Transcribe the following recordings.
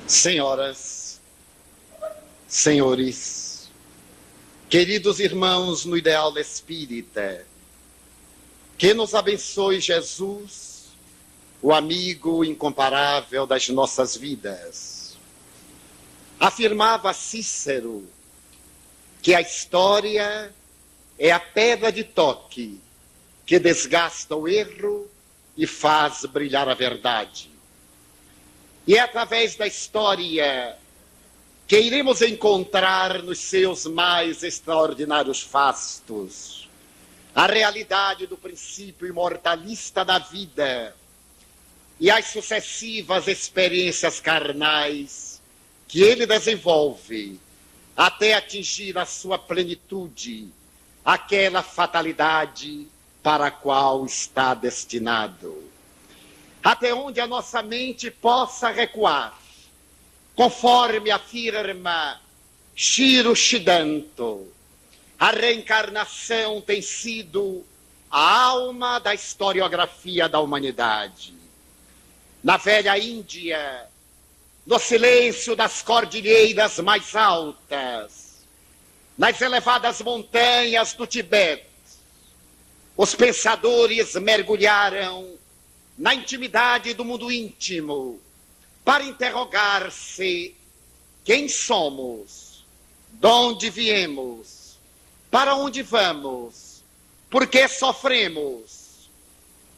Senhoras, senhores, queridos irmãos no ideal espírita, que nos abençoe Jesus, o amigo incomparável das nossas vidas. Afirmava Cícero que a história é a pedra de toque que desgasta o erro e faz brilhar a verdade. E é através da história que iremos encontrar nos seus mais extraordinários fastos a realidade do princípio imortalista da vida e as sucessivas experiências carnais que ele desenvolve até atingir a sua plenitude, aquela fatalidade para a qual está destinado. Até onde a nossa mente possa recuar, conforme afirma Shiro Shidanto, a reencarnação tem sido a alma da historiografia da humanidade. Na velha Índia, no silêncio das cordilheiras mais altas, nas elevadas montanhas do Tibete, os pensadores mergulharam na intimidade do mundo íntimo para interrogar-se quem somos, de onde viemos, para onde vamos, por que sofremos.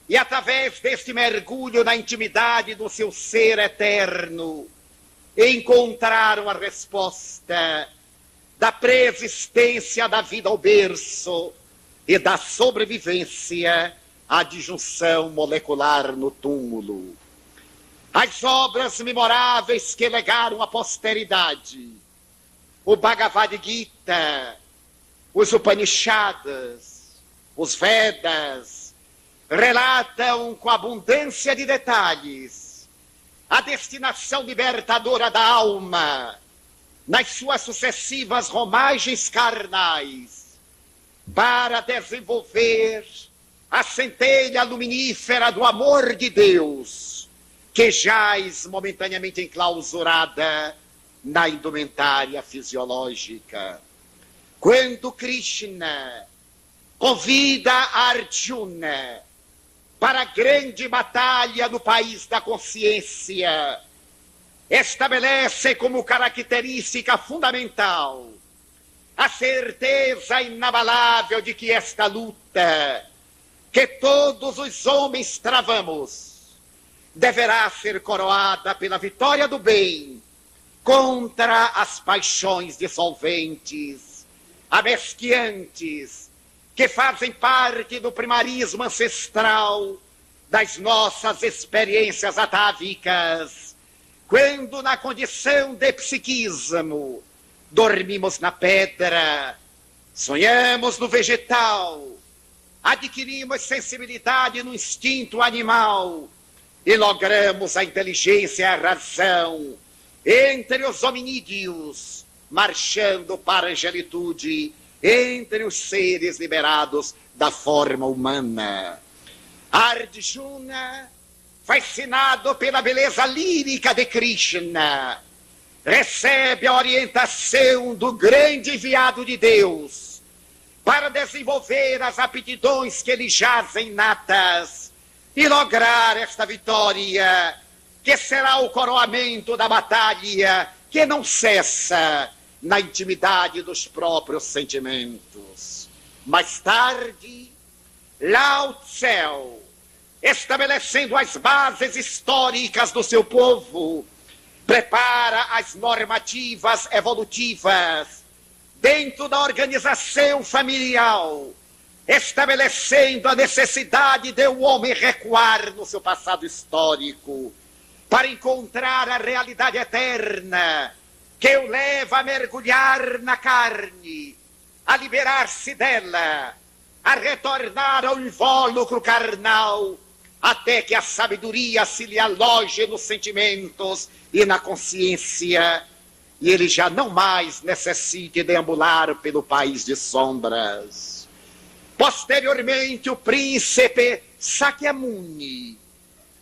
E através deste mergulho na intimidade do seu ser eterno, encontraram a resposta da preexistência da vida ao berço e da sobrevivência à disjunção molecular no túmulo. As obras memoráveis que legaram à posteridade, o Bhagavad Gita, os Upanishads, os Vedas, relatam com abundância de detalhes a destinação libertadora da alma nas suas sucessivas romagens carnais para desenvolver a centelha luminífera do amor de Deus que jaz momentaneamente enclausurada na indumentária fisiológica. Quando Krishna convida Arjuna para a grande batalha no país da consciência, estabelece como característica fundamental a certeza inabalável de que esta luta que todos os homens travamos deverá ser coroada pela vitória do bem contra as paixões dissolventes, amesquiantes, que fazem parte do primarismo ancestral das nossas experiências atávicas, quando na condição de psiquismo dormimos na pedra, sonhamos no vegetal, adquirimos sensibilidade no instinto animal e logramos a inteligência e a razão entre os hominídeos, marchando para a angelitude entre os seres liberados da forma humana. Arjuna, fascinado pela beleza lírica de Krishna, recebe a orientação do grande enviado de Deus para desenvolver as aptidões que lhe jazem natas e lograr esta vitória, que será o coroamento da batalha que não cessa na intimidade dos próprios sentimentos. Mais tarde, Lao Tse, estabelecendo as bases históricas do seu povo, prepara as normativas evolutivas dentro da organização familiar, estabelecendo a necessidade de o homem recuar no seu passado histórico para encontrar a realidade eterna que o leva a mergulhar na carne, a liberar-se dela, a retornar ao invólucro carnal, até que a sabedoria se lhe aloje nos sentimentos e na consciência, e ele já não mais necessite deambular pelo país de sombras. Posteriormente, o príncipe Sakyamuni,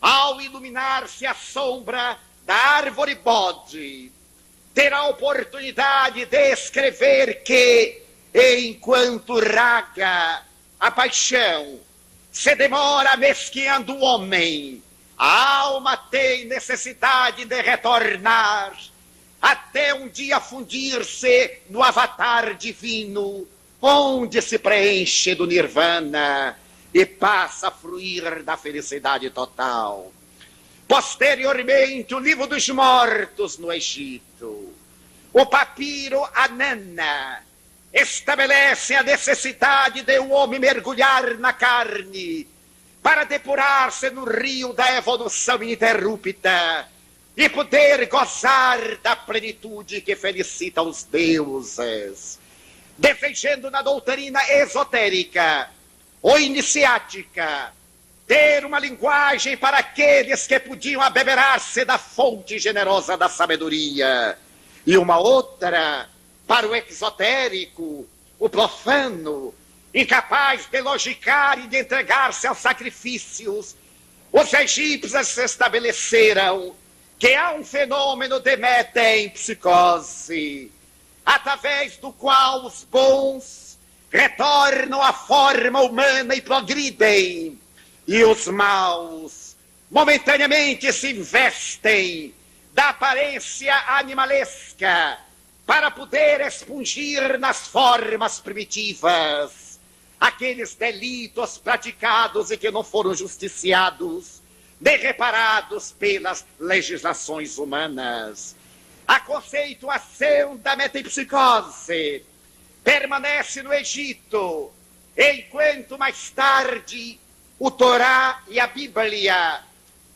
ao iluminar-se a sombra da árvore bode, terá a oportunidade de escrever que, enquanto raga a paixão, se demora mesquinhando o homem, a alma tem necessidade de retornar, até um dia fundir-se no avatar divino, onde se preenche do nirvana e passa a fruir da felicidade total. Posteriormente, o livro dos mortos no Egito, o papiro Anana, estabelece a necessidade de um homem mergulhar na carne para depurar-se no rio da evolução ininterrupta e poder gozar da plenitude que felicita os deuses, desejando na doutrina esotérica ou iniciática ter uma linguagem para aqueles que podiam abeberar-se da fonte generosa da sabedoria, e uma outra para o exotérico, o profano, incapaz de logicar e de entregar-se aos sacrifícios. Os egípcios estabeleceram que há um fenômeno de metempsicose, através do qual os bons retornam à forma humana e progridem, e os maus momentaneamente se investem da aparência animalesca para poder expungir nas formas primitivas aqueles delitos praticados e que não foram justiciados nem reparados pelas legislações humanas. A conceituação da metempsicose permanece no Egito, enquanto mais tarde o Torá e a Bíblia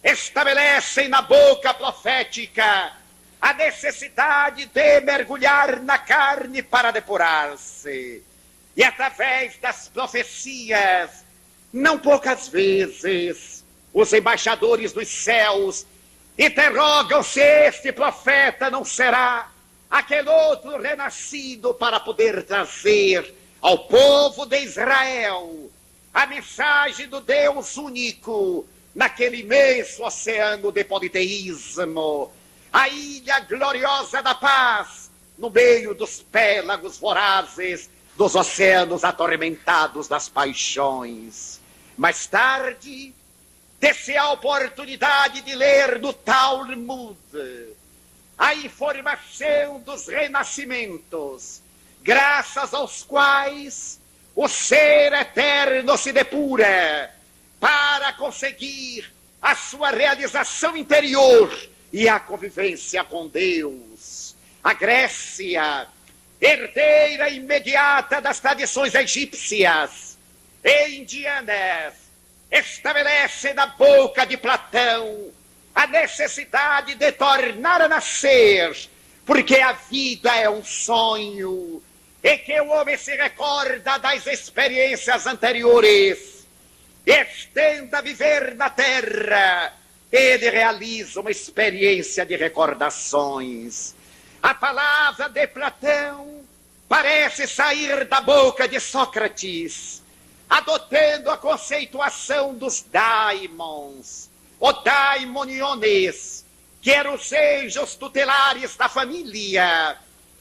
estabelecem na boca profética a necessidade de mergulhar na carne para depurar-se. E através das profecias, não poucas vezes, os embaixadores dos céus interrogam se este profeta não será aquele outro renascido para poder trazer ao povo de Israel a mensagem do Deus único naquele imenso oceano de politeísmo, a ilha gloriosa da paz, no meio dos pélagos vorazes dos oceanos atormentados das paixões. Mais tarde, ter-se a oportunidade de ler no Talmud a informação dos renascimentos, graças aos quais o ser eterno se depura para conseguir a sua realização interior e a convivência com Deus. A Grécia, herdeira imediata das tradições egípcias e indianas, estabelece na boca de Platão a necessidade de tornar a nascer, porque a vida é um sonho e que o homem se recorda das experiências anteriores, estenda a viver na terra, ele realiza uma experiência de recordações. A palavra de Platão parece sair da boca de Sócrates, adotando a conceituação dos daimons, ou daimoniones, que eram os anjos tutelares da família,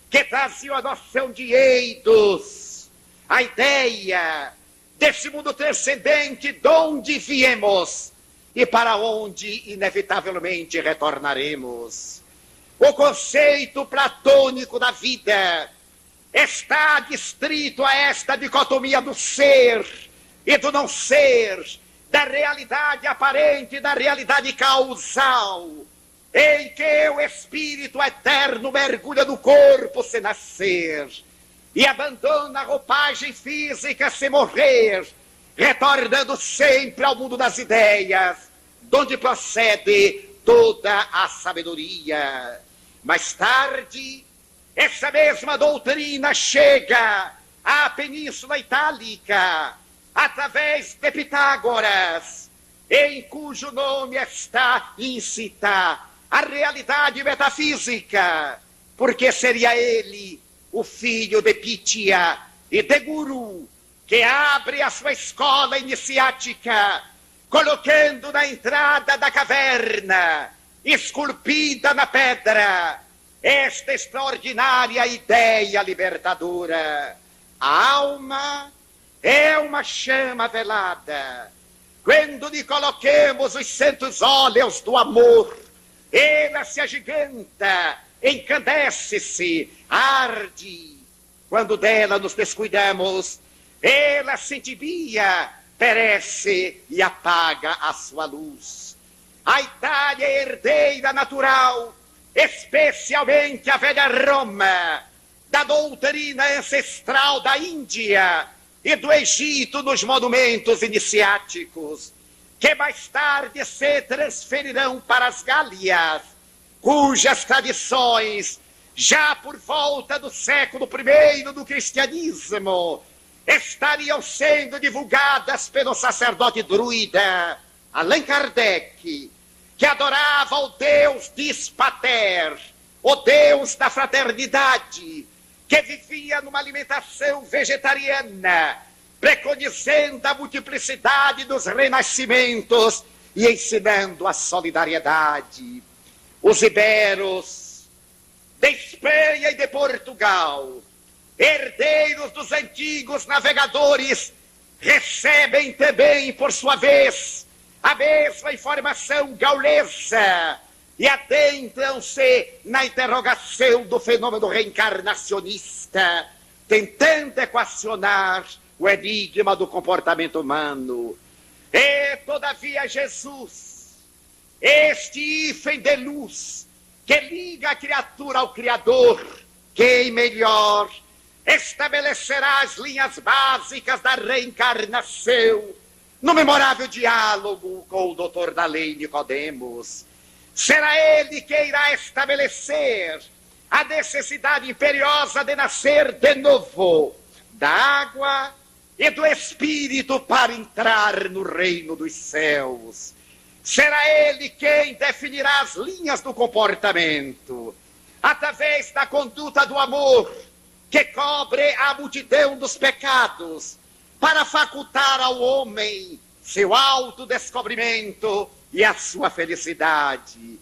que traziam a noção de eidos, a ideia desse mundo transcendente de onde viemos e para onde inevitavelmente retornaremos. O conceito platônico da vida está distrito a esta dicotomia do ser e do não ser, da realidade aparente e da realidade causal, em que o espírito eterno mergulha no corpo sem nascer e abandona a roupagem física sem morrer, retornando sempre ao mundo das ideias, de onde procede toda a sabedoria. Mais tarde, essa mesma doutrina chega à Península Itálica, através de Pitágoras, em cujo nome está íncita a realidade metafísica, porque seria ele o filho de Pitia e de Guru, que abre a sua escola iniciática colocando na entrada da caverna, esculpida na pedra, esta extraordinária ideia libertadora. A alma é uma chama velada. Quando lhe coloquemos os santos óleos do amor, ela se agiganta, encandece-se, arde. Quando dela nos descuidamos, ela se entibia, perece e apaga a sua luz. A Itália é herdeira natural, especialmente a velha Roma, da doutrina ancestral da Índia e do Egito nos monumentos iniciáticos, que mais tarde se transferirão para as Gálias, cujas tradições, já por volta do século I do cristianismo, estariam sendo divulgadas pelo sacerdote druida Allan Kardec, que adorava o Deus Dispater, o Deus da fraternidade, que vivia numa alimentação vegetariana, preconizando a multiplicidade dos renascimentos e ensinando a solidariedade. Os iberos de Espanha e de Portugal, herdeiros dos antigos navegadores, recebem também, por sua vez, a mesma informação gaulesa e adentram-se na interrogação do fenômeno reencarnacionista, tentando equacionar o enigma do comportamento humano. E, todavia, Jesus, este hífen de luz que liga a criatura ao Criador, quem melhor estabelecerá as linhas básicas da reencarnação no memorável diálogo com o doutor da lei Nicodemos. Será ele que irá estabelecer a necessidade imperiosa de nascer de novo da água e do Espírito para entrar no reino dos céus. Será ele quem definirá as linhas do comportamento, através da conduta do amor, que cobre a multidão dos pecados, para facultar ao homem seu autodescobrimento e a sua felicidade.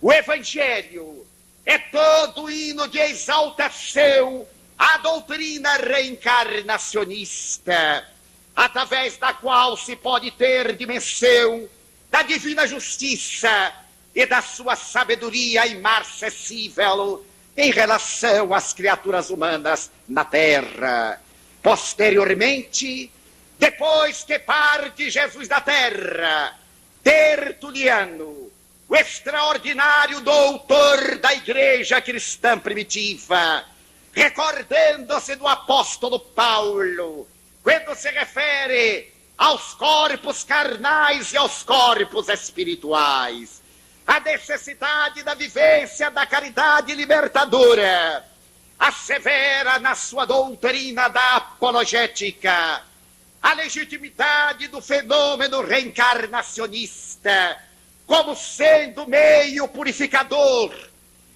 O Evangelho é todo hino de exaltação à doutrina reencarnacionista, através da qual se pode ter dimensão da divina justiça e da sua sabedoria imarcessível em relação às criaturas humanas na terra. Posteriormente, depois que parte Jesus da terra, Tertuliano, o extraordinário doutor da igreja cristã primitiva, recordando-se do apóstolo Paulo, quando se refere aos corpos carnais e aos corpos espirituais, a necessidade da vivência da caridade libertadora, assevera na sua doutrina da apologética a legitimidade do fenômeno reencarnacionista como sendo meio purificador,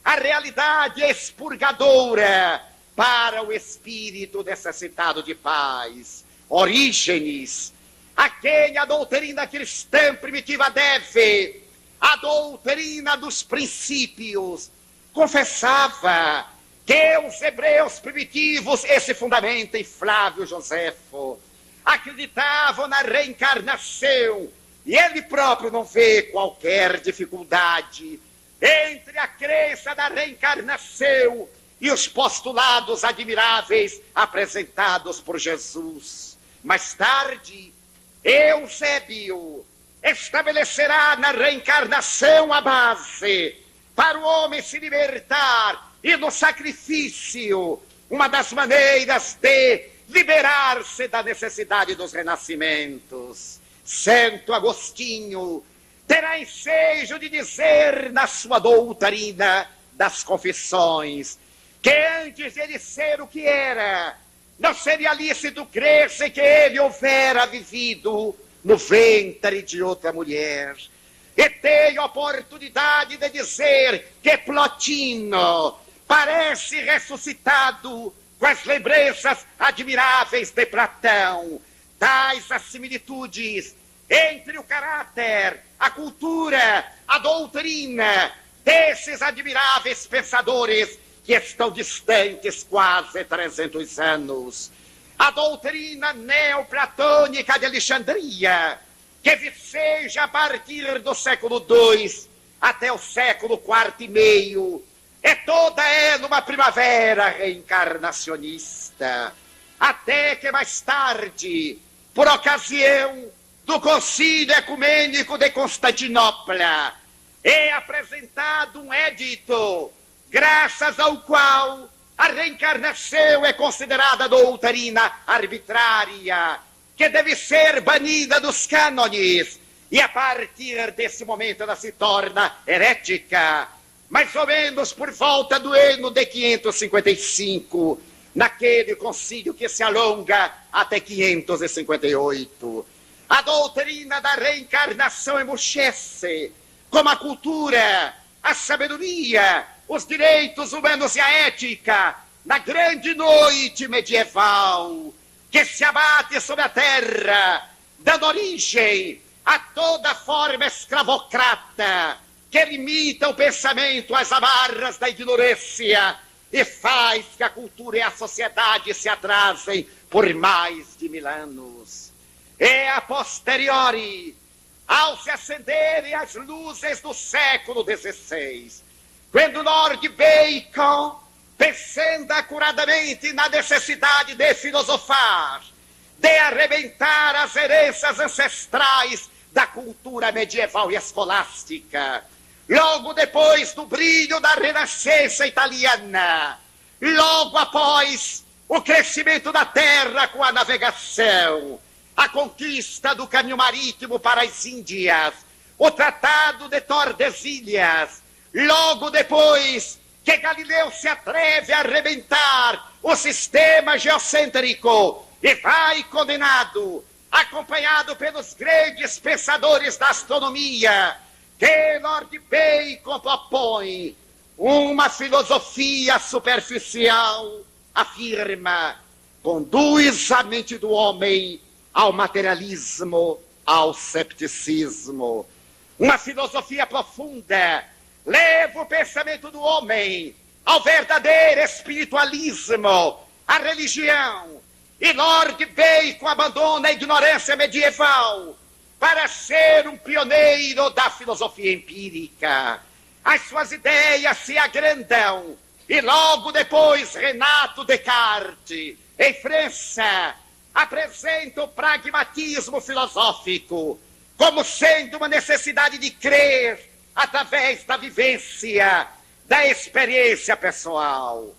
a realidade expurgadora para o espírito necessitado de paz. Orígenes, a quem a doutrina cristã primitiva deve a doutrina dos princípios, confessava que os hebreus primitivos, esse fundamento em Flávio Joséfo, acreditavam na reencarnação, e ele próprio não vê qualquer dificuldade entre a crença da reencarnação e os postulados admiráveis apresentados por Jesus. Mais tarde, Eusébio estabelecerá na reencarnação a base para o homem se libertar e no sacrifício, uma das maneiras de liberar-se da necessidade dos renascimentos. Santo Agostinho terá ensejo de dizer na sua doutrina das confissões que antes de ele ser o que era, não seria lícito crer-se que ele houvera vivido no ventre de outra mulher. E tenho a oportunidade de dizer que Plotino parece ressuscitado com as lembranças admiráveis de Platão. Tais as similitudes entre o caráter, a cultura, a doutrina desses admiráveis pensadores que estão distantes quase 300 anos. A doutrina neoplatônica de Alexandria, que viceja a partir do século II até o século IV e meio, é toda ela uma primavera reencarnacionista, até que mais tarde, por ocasião do Concílio Ecumênico de Constantinopla, é apresentado um edito, graças ao qual a reencarnação é considerada doutrina arbitrária, que deve ser banida dos cânones, e a partir desse momento ela se torna herética, mais ou menos por volta do ano de 555, naquele concílio que se alonga até 558. A doutrina da reencarnação emurchece, como a cultura, a sabedoria, os direitos humanos e a ética, na grande noite medieval, que se abate sobre a terra, dando origem a toda forma escravocrata, que limita o pensamento às amarras da ignorância e faz que a cultura e a sociedade se atrasem por mais de 1000 anos. E a posteriori, ao se acenderem as luzes do século XVI, quando Lord Bacon, pensando acuradamente na necessidade de filosofar, de arrebentar as heranças ancestrais da cultura medieval e escolástica, logo depois do brilho da Renascença italiana, logo após o crescimento da terra com a navegação, a conquista do caminho marítimo para as Índias, o Tratado de Tordesilhas, logo depois que Galileu se atreve a arrebentar o sistema geocêntrico e vai condenado, acompanhado pelos grandes pensadores da astronomia, que Lord Bacon propõe uma filosofia superficial, afirma, conduz a mente do homem ao materialismo, ao cepticismo. Uma filosofia profunda leva o pensamento do homem ao verdadeiro espiritualismo, à religião. E Lord Bacon abandona a ignorância medieval para ser um pioneiro da filosofia empírica. As suas ideias se agrandam e logo depois Renato Descartes, em França, apresenta o pragmatismo filosófico como sendo uma necessidade de crer através da vivência, da experiência pessoal.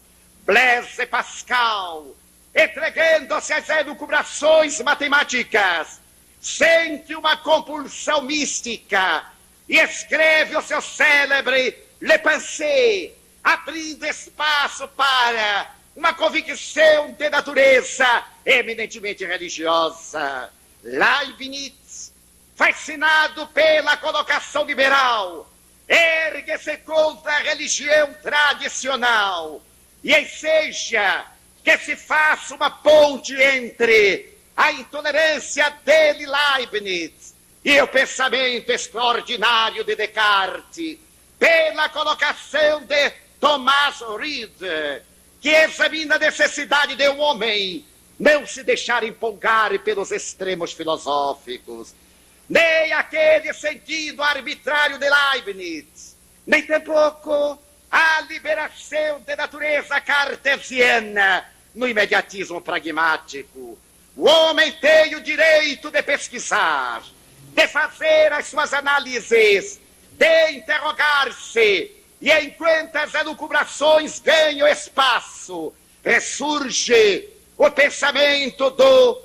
Blaise Pascal, entregando-se às elucubrações matemáticas, sente uma compulsão mística e escreve o seu célebre Le Pensée, abrindo espaço para uma convicção de natureza eminentemente religiosa. Leibniz, fascinado pela colocação liberal, ergue-se contra a religião tradicional e enseja que se faça uma ponte entre a intolerância dele, Leibniz, e o pensamento extraordinário de Descartes, pela colocação de Thomas Reid, que examina a necessidade de um homem não se deixar empolgar pelos extremos filosóficos, nem aquele sentido arbitrário de Leibniz, nem tampouco a liberação de natureza cartesiana no imediatismo pragmático. O homem tem o direito de pesquisar, de fazer as suas análises, de interrogar-se, e enquanto as elucubrações ganham espaço, ressurge o pensamento do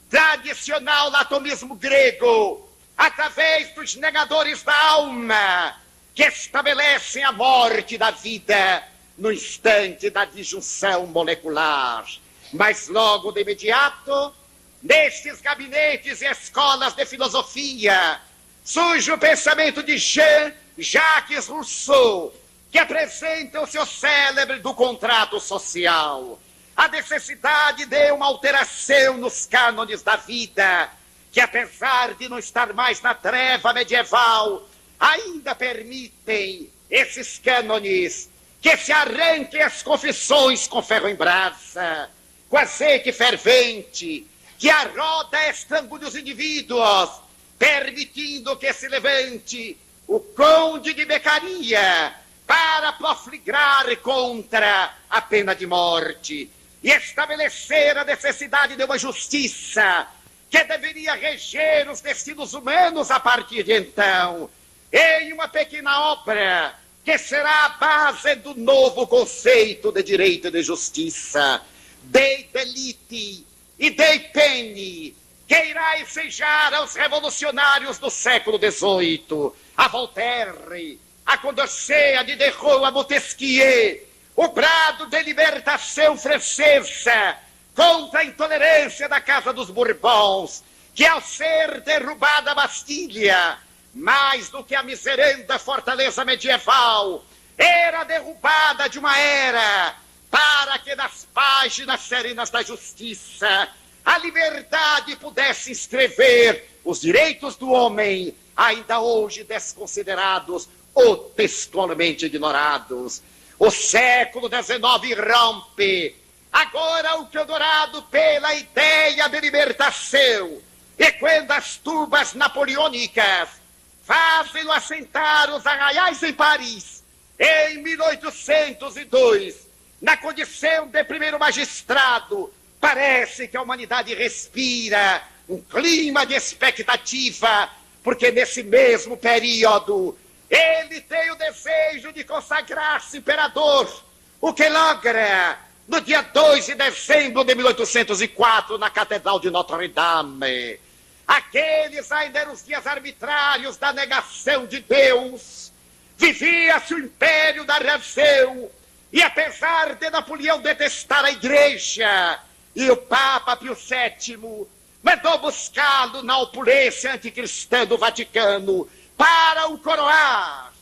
tradicional atomismo grego, através dos negadores da alma, que estabelecem a morte da vida no instante da disjunção molecular. Mas logo de imediato, nestes gabinetes e escolas de filosofia, surge o pensamento de Jean-Jacques Rousseau, que apresenta o seu célebre do contrato social, a necessidade de uma alteração nos cânones da vida, que, apesar de não estar mais na treva medieval, ainda permitem esses cânones que se arranquem as confissões com ferro em brasa, com azeite fervente, que a roda estrangule os indivíduos, permitindo que se levante o conde de Beccaria para profligrar contra a pena de morte e estabelecer a necessidade de uma justiça que deveria reger os destinos humanos a partir de então, em uma pequena obra que será a base do novo conceito de direito e de justiça, Dei Delite e Dei Peni, que irá ensejar aos revolucionários do século XVIII, a Voltaire, a Condorcet, a Diderot, a Montesquieu, o brado de libertação francesa contra a intolerância da Casa dos Bourbons, que ao ser derrubada a Bastilha, mais do que a miseranda fortaleza medieval, era derrubada de uma era para que nas páginas serenas da justiça a liberdade pudesse escrever os direitos do homem, ainda hoje desconsiderados ou textualmente ignorados. O século XIX rompe, agora o Eldorado pela ideia de libertação, e quando as tubas napoleônicas fazem-no assentar os arraiais em Paris, em 1802, na condição de primeiro magistrado, parece que a humanidade respira um clima de expectativa, porque nesse mesmo período ele tem o desejo de consagrar-se imperador, o que logra no dia 2 de dezembro de 1804, na Catedral de Notre-Dame. Aqueles ainda eram os dias arbitrários da negação de Deus. Vivia-se o império da razão, e apesar de Napoleão detestar a igreja, e o Papa Pio VII mandou buscá-lo na opulência anticristã do Vaticano para o coroar,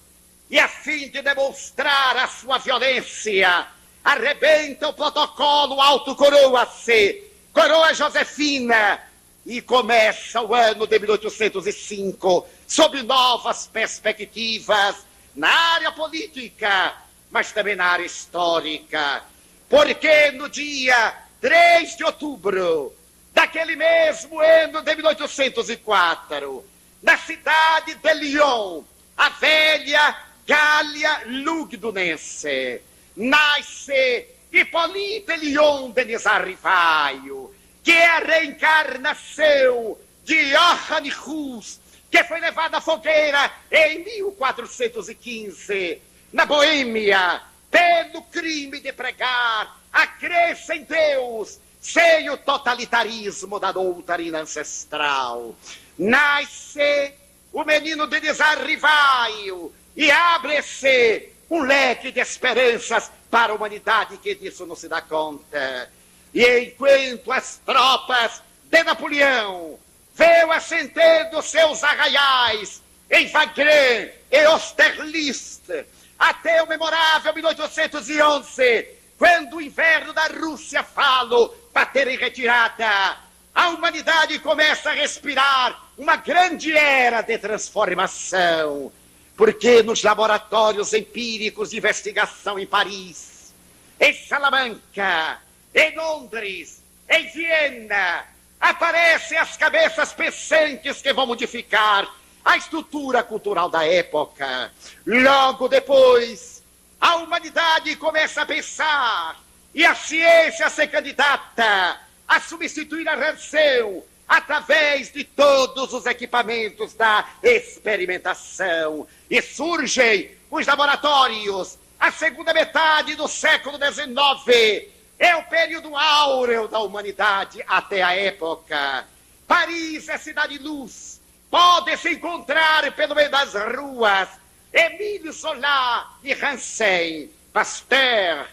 e a fim de demonstrar a sua violência, arrebenta o protocolo, autocoroa-se, coroa Josefina, e começa o ano de 1805 sob novas perspectivas na área política, mas também na área histórica, porque no dia 3 de outubro daquele mesmo ano de 1804, na cidade de Lyon, a velha Gália Lugdunense, nasce Hippolyte Lyon de Nizar-Rivaio, que é a reencarnação de Johann Hus, que foi levado à fogueira em 1415, na Boêmia, pelo crime de pregar a crença em Deus, sem o totalitarismo da doutrina ancestral. Nasce o menino de Nizar-Rivaio e abre-se um leque de esperanças para a humanidade que disso não se dá conta. E enquanto as tropas de Napoleão veio assentando seus arraiais em Wagram e Austerlitz, até o memorável 1811, quando o inverno da Rússia falo bater em retirada, a humanidade começa a respirar uma grande era de transformação, porque nos laboratórios empíricos de investigação em Paris, em Salamanca, em Londres, em Viena, aparecem as cabeças pensantes que vão modificar a estrutura cultural da época. Logo depois, a humanidade começa a pensar e a ciência se candidata a substituir a razão através de todos os equipamentos da experimentação. E surgem os laboratórios. A segunda metade do século XIX é o período áureo da humanidade até a época. Paris é cidade-luz. Pode-se encontrar pelo meio das ruas Émile Zola e Rancé, Pasteur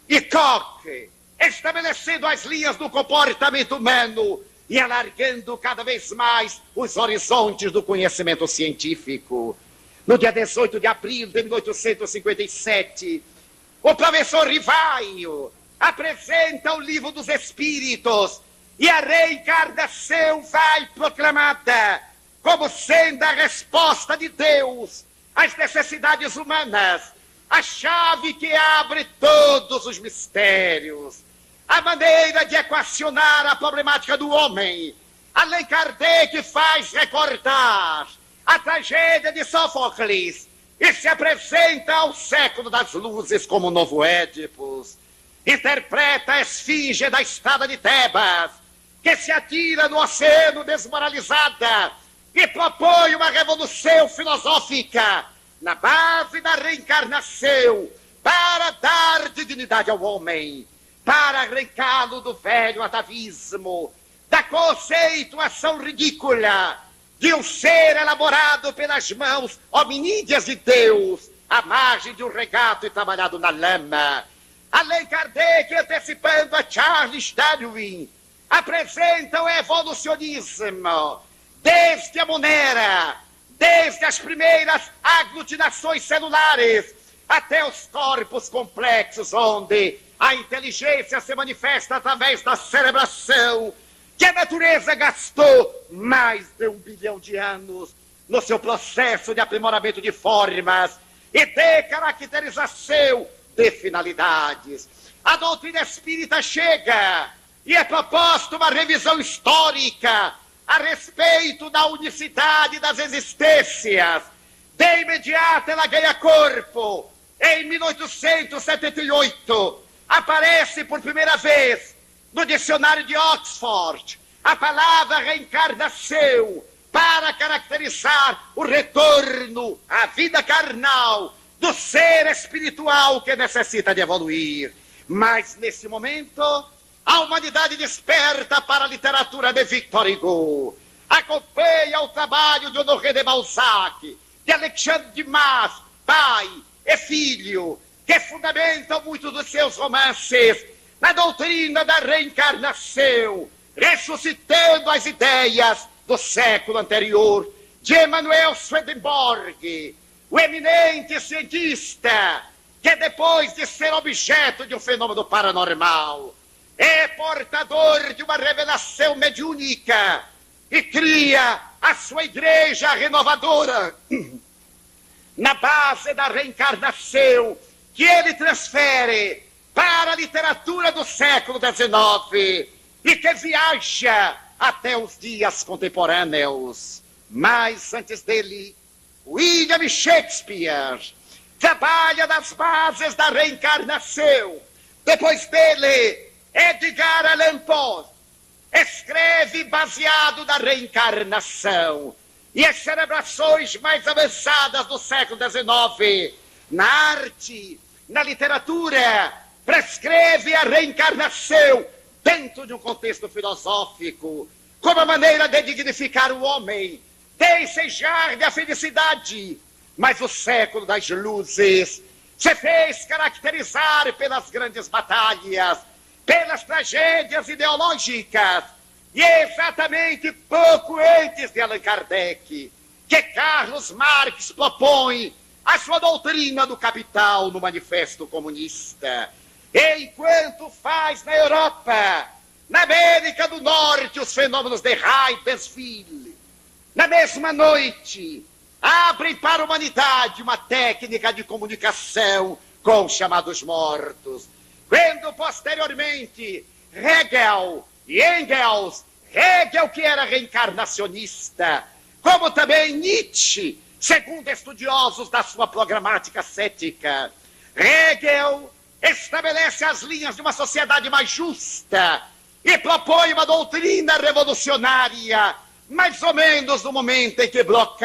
e Koch, estabelecendo as linhas do comportamento humano e alargando cada vez mais os horizontes do conhecimento científico. No dia 18 de abril de 1857, o professor Rivaio apresenta o Livro dos Espíritos, E a reencarnação vai proclamada como sendo a resposta de Deus às necessidades humanas, a chave que abre todos os mistérios, a maneira de equacionar a problemática do homem. Allan Kardec faz recordar a tragédia de Sófocles e se apresenta ao século das luzes como um novo Édipo. Interpreta a esfinge da estada de Tebas, que se atira no oceano desmoralizada e propõe uma revolução filosófica na base da reencarnação para dar dignidade ao homem, para arrancá-lo do velho atavismo, da conceituação ridícula de um ser elaborado pelas mãos hominídeas de Deus, à margem de um regato e trabalhado na lama. Allan Kardec, antecipando a Charles Darwin, apresenta o evolucionismo desde a monera, desde as primeiras aglutinações celulares até os corpos complexos, onde a inteligência se manifesta através da cerebração, que a natureza gastou mais de 1 bilhão de anos no seu processo de aprimoramento de formas e de caracterização de finalidades. A doutrina espírita chega e é proposta uma revisão histórica a respeito da unicidade das existências. De imediato ela ganha corpo. Em 1878 aparece por primeira vez no dicionário de Oxford a palavra reencarnação para caracterizar o retorno à vida carnal do ser espiritual que necessita de evoluir. Mas nesse momento a humanidade desperta para a literatura de Victor Hugo, acompanha o trabalho de Honoré de Balzac, de Alexandre Dumas, pai e filho, que fundamentam muitos dos seus romances na doutrina da reencarnação, ressuscitando as ideias do século anterior, de Emanuel Swedenborg, o eminente cientista que depois de ser objeto de um fenômeno paranormal, é portador de uma revelação mediúnica e cria a sua igreja renovadora na base da reencarnação, que ele transfere para a literatura do século XIX e que viaja até os dias contemporâneos. Mas antes dele, William Shakespeare trabalha nas bases da reencarnação. Depois dele, Edgar Allan Poe escreve baseado na reencarnação. E as celebrações mais avançadas do século XIX, na arte, na literatura, prescreve a reencarnação dentro de um contexto filosófico, como a maneira de dignificar o homem, de ensejar-lhe a felicidade. Mas o século das luzes se fez caracterizar pelas grandes batalhas, pelas tragédias ideológicas, e é exatamente pouco antes de Allan Kardec que Carlos Marx propõe a sua doutrina do capital no Manifesto Comunista. Enquanto faz na Europa, na América do Norte, os fenômenos de Hydesville, na mesma noite, abrem para a humanidade uma técnica de comunicação com os chamados mortos. Quando, posteriormente, Hegel e Engels, Hegel que era reencarnacionista, como também Nietzsche, segundo estudiosos da sua programática cética, Hegel estabelece as linhas de uma sociedade mais justa e propõe uma doutrina revolucionária, mais ou menos no momento em que Bloch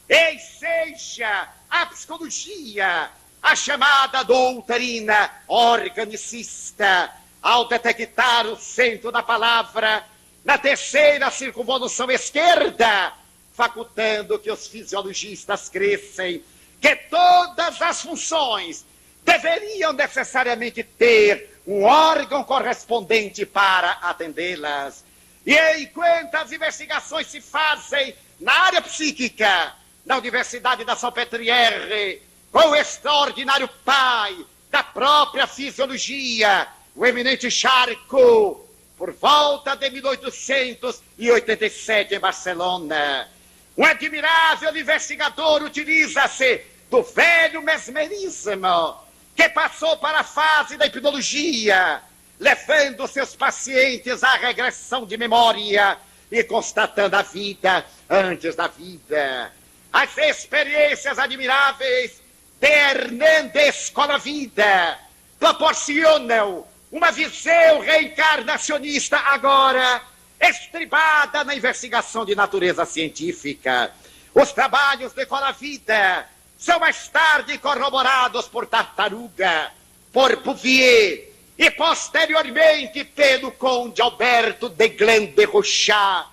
enseja a psicologia, a chamada doutrina organicista, ao detectar o centro da palavra na terceira circunvolução esquerda, facultando que os fisiologistas crescem que todas as funções deveriam necessariamente ter um órgão correspondente para atendê-las. E enquanto as investigações se fazem na área psíquica, na Universidade da Salpêtrière, com o extraordinário pai da própria fisiologia, o eminente Charcot, por volta de 1887 em Barcelona. Um admirável investigador utiliza-se do velho mesmerismo, que passou para a fase da hipnologia, levando seus pacientes à regressão de memória e constatando a vida antes da vida. As experiências admiráveis de Hernández com a vida proporcionam uma visão reencarnacionista agora estribada na investigação de natureza científica. Os trabalhos de Colavida são mais tarde corroborados por Tartaruga, por Bouvier e posteriormente pelo conde Alberto de Gland de Rochat,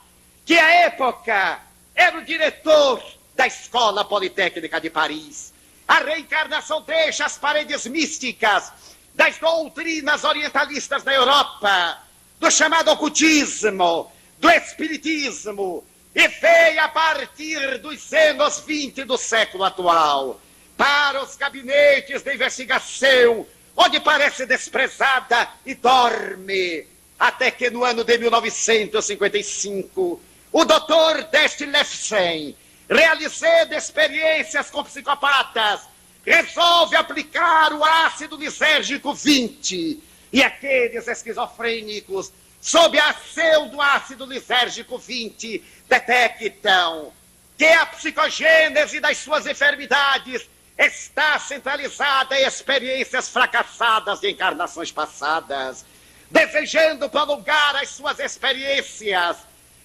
que à época era o diretor da Escola Politécnica de Paris. A reencarnação deixa as paredes místicas das doutrinas orientalistas da Europa, do chamado ocultismo, do espiritismo, e veio a partir dos anos 20 do século atual para os gabinetes de investigação, onde parece desprezada e dorme, até que no ano de 1955, o Dr. Destilefsen, realizando experiências com psicopatas, resolve aplicar o ácido lisérgico 20, e aqueles esquizofrênicos, sob a ação do ácido lisérgico 20, detectam que a psicogênese das suas enfermidades está centralizada em experiências fracassadas de encarnações passadas. Desejando prolongar as suas experiências,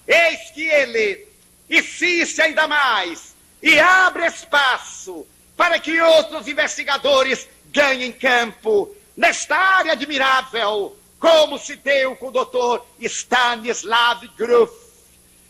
eis que ele insiste ainda mais e abre espaço para que outros investigadores ganhem campo nesta área admirável, como se deu com o Dr. Stanislav Grof,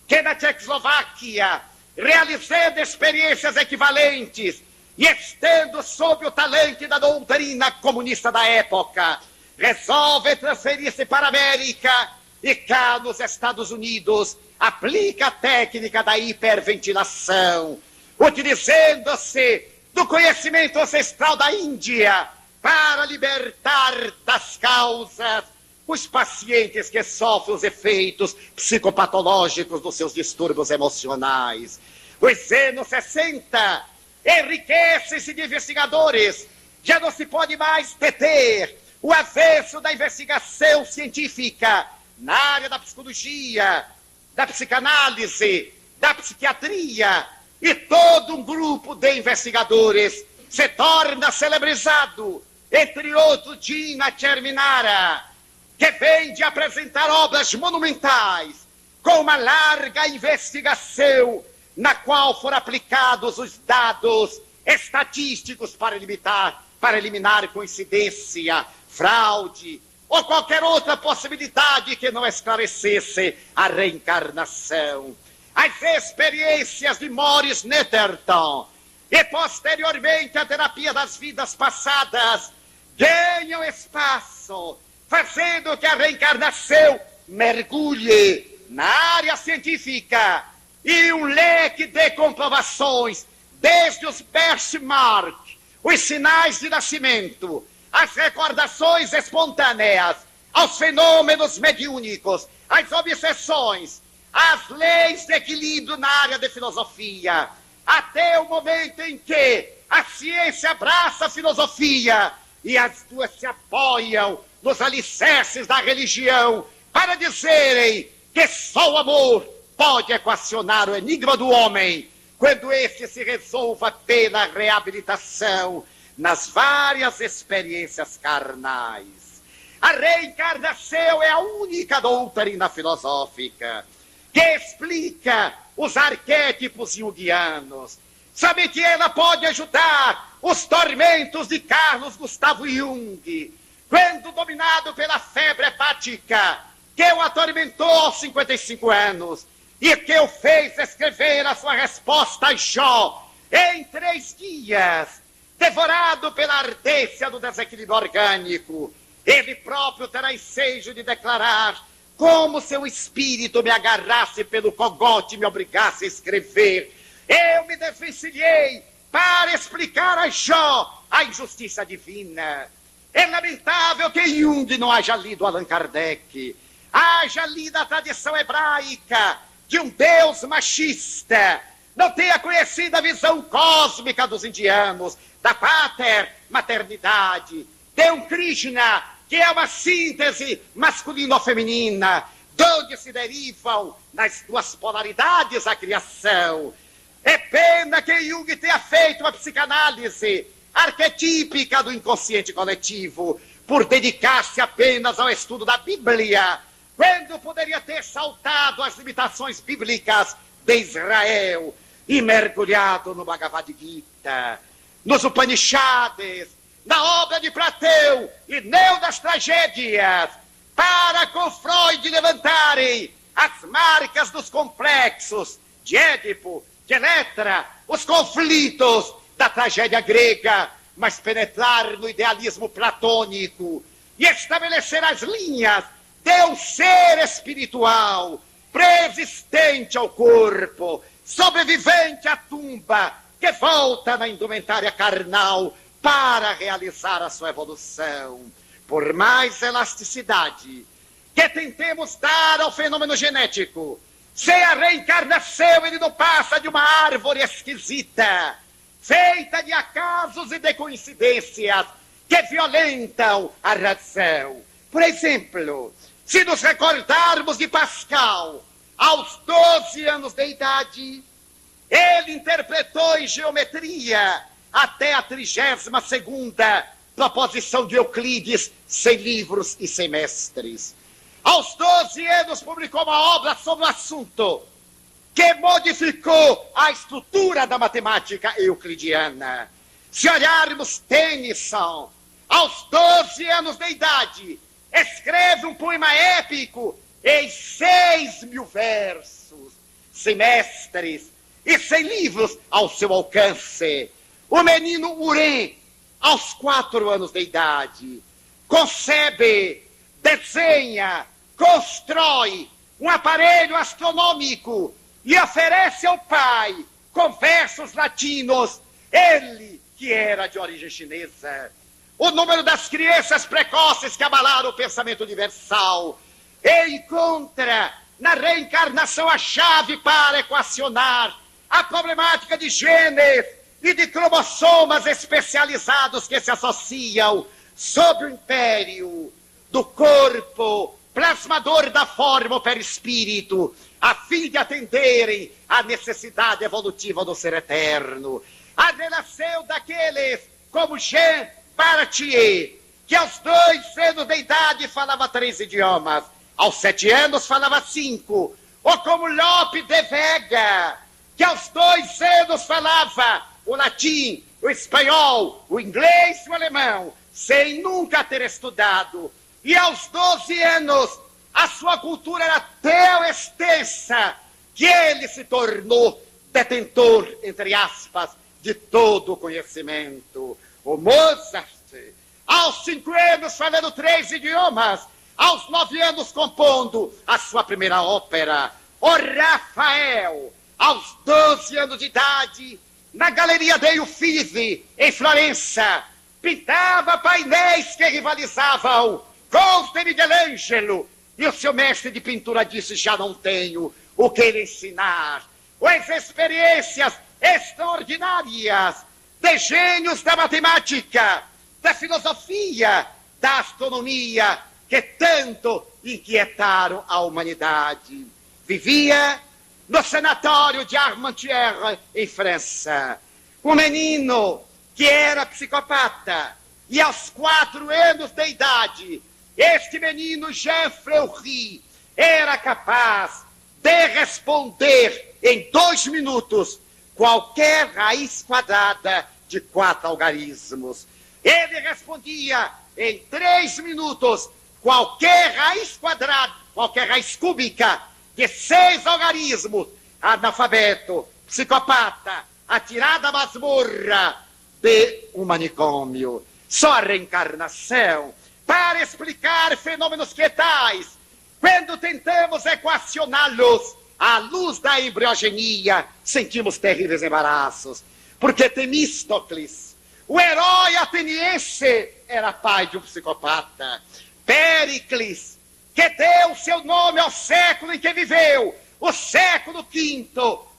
que na Tchecoslováquia, realizando experiências equivalentes e estando sob o talante da doutrina comunista da época, resolve transferir-se para a América e cá nos Estados Unidos aplica a técnica da hiperventilação, utilizando-se do conhecimento ancestral da Índia para libertar das causas os pacientes que sofrem os efeitos psicopatológicos dos seus distúrbios emocionais. Os anos 60 enriquecem-se de investigadores. Já não se pode mais deter o avanço da investigação científica na área da psicologia, da psicanálise, da psiquiatria, e todo um grupo de investigadores se torna celebrizado, entre outros Gina Cerminara, que vem de apresentar obras monumentais com uma larga investigação na qual foram aplicados os dados estatísticos para eliminar coincidência, fraude ou qualquer outra possibilidade que não esclarecesse a reencarnação. As experiências de Maurice Netterton e posteriormente a terapia das vidas passadas ganham espaço, fazendo que a reencarnação mergulhe na área científica e um leque de comprovações, desde os birthmarks, os sinais de nascimento, as recordações espontâneas, aos fenômenos mediúnicos, às obsessões, às leis de equilíbrio na área de filosofia, até o momento em que a ciência abraça a filosofia e as duas se apoiam nos alicerces da religião para dizerem que só o amor pode equacionar o enigma do homem quando este se resolva pela reabilitação nas várias experiências carnais. A reencarnação é a única doutrina filosófica que explica os arquétipos junguianos. Sabe que ela pode ajudar os tormentos de Carlos Gustavo Jung, quando dominado pela febre hepática, que o atormentou aos 55 anos, e que o fez escrever a sua resposta a Jó em 3 dias, devorado pela ardência do desequilíbrio orgânico. Ele próprio terá ensejo de declarar: como se o espírito me agarrasse pelo cogote e me obrigasse a escrever. Eu me desvencilhei para explicar a Jó a injustiça divina. É lamentável que Jung não haja lido Allan Kardec. haja ali na tradição hebraica de um Deus machista, não tenha conhecido a visão cósmica dos indianos, da maternidade, de um Krishna, que é uma síntese masculino-feminina, de onde se derivam nas duas polaridades a criação. É pena que Jung tenha feito uma psicanálise arquetípica do inconsciente coletivo, por dedicar-se apenas ao estudo da Bíblia, quando poderia ter saltado as limitações bíblicas de Israel e mergulhado no Bhagavad Gita, nos Upanishads, na obra de Platão e não das tragédias, para com Freud levantarem as marcas dos complexos de Édipo, de Eletra, os conflitos da tragédia grega, mas penetrar no idealismo platônico e estabelecer as linhas de um ser espiritual, preexistente ao corpo, sobrevivente à tumba, que volta na indumentária carnal para realizar a sua evolução. Por mais elasticidade que tentemos dar ao fenômeno genético, sem a reencarnação ele não passa de uma árvore esquisita, feita de acasos e de coincidências que violentam a razão. Por exemplo, se nos recordarmos de Pascal, aos 12 anos de idade, ele interpretou em geometria até a 32ª proposição de Euclides, sem livros e sem mestres. Aos 12 anos publicou uma obra sobre o assunto, que modificou a estrutura da matemática euclidiana. Se olharmos Tennyson, aos 12 anos de idade, escreve um poema épico em 6.000 versos, sem mestres e sem livros ao seu alcance. O menino Urém, aos 4 anos de idade, concebe, desenha, constrói um aparelho astronômico e oferece ao pai, com versos latinos, ele que era de origem chinesa. O número das crianças precoces que abalaram o pensamento universal encontra na reencarnação a chave para equacionar a problemática de genes e de cromossomas especializados que se associam sob o império do corpo plasmador da forma ou perispírito, a fim de atenderem à necessidade evolutiva do ser eterno. A relação daqueles como Jean Baratier, que aos 2 anos de idade falava 3 idiomas, aos 7 anos falava 5, ou como Lope de Vega, que aos 2 anos falava o latim, o espanhol, o inglês e o alemão, sem nunca ter estudado. E aos 12 anos, a sua cultura era tão extensa que ele se tornou detentor, entre aspas, de todo o conhecimento. O Mozart, aos 5 anos falando 3 idiomas, aos 9 anos compondo a sua primeira ópera. O Rafael, aos 12 anos de idade, na Galeria dei Uffizi, em Florença, pintava painéis que rivalizavam com os de Michelangelo, e o seu mestre de pintura disse: já não tenho o que lhe ensinar. As experiências extraordinárias de gênios da matemática, da filosofia, da astronomia, que tanto inquietaram a humanidade. Vivia no sanatório de Armentières, em França, um menino que era psicopata, e aos 4 anos de idade, este menino Jean Fleury era capaz de responder em 2 minutos qualquer raiz quadrada de 4 algarismos. Ele respondia em 3 minutos qualquer raiz quadrada, qualquer raiz cúbica de 6 algarismos. Analfabeto, psicopata, atirado à masmorra de um manicômio. Só a reencarnação para explicar fenômenos que tais, quando tentamos equacioná-los à luz da embriogenia, sentimos terríveis embaraços, porque Temístocles, o herói ateniense, era pai de um psicopata. Péricles, que deu seu nome ao século em que viveu, o século V,